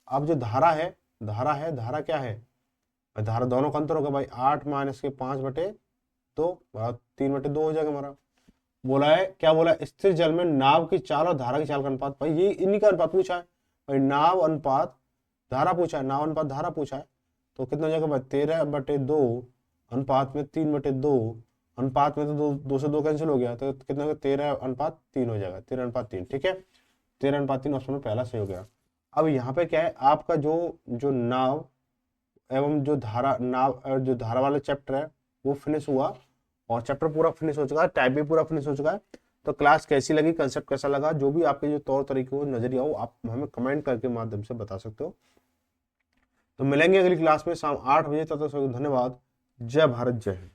अब जो धारा है, धारा क्या है, धारा दोनों का अंतर होगा भाई, 8 माइनस के 5 बटे 2, 3 बटे 2 हो जाएगा हमारा। बोला है क्या, बोला है स्थिर जल में नाव की चाल और धारा की चाल का अनुपात। भाई ये इन्हीं का अनुपात पूछा है भाई, नाव अनुपात धारा पूछा है, नाव अनुपात धारा पूछा है। तो कितना हो जाएगा भाई, 13 बटे 2 अनुपात में 3 बटे 2, अनुपात में तो 2 से 2 कैंसिल हो गया, तो कितना होगा, 13 अनुपात 3 हो जाएगा, 13 अनुपात 3। ठीक है, 13 अनुपात 3 ऑप्शन में पहला सही हो गया। अब यहाँ पे क्या है, आपका जो जो नाव एवं जो धारा, नाव और जो धारा वाला चैप्टर है वो फिनिश हुआ, और चैप्टर पूरा फिनिश हो चुका है, टाइप भी पूरा फिनिश हो चुका है। तो क्लास कैसी लगी, कंसेप्ट कैसा लगा, जो भी आपके जो तौर तरीके हो, नजरिया हो, आप हमें कमेंट करके माध्यम से बता सकते हो। तो मिलेंगे अगली क्लास में शाम 8 बजे, तब तक धन्यवाद। जय भारत, जय हिंद।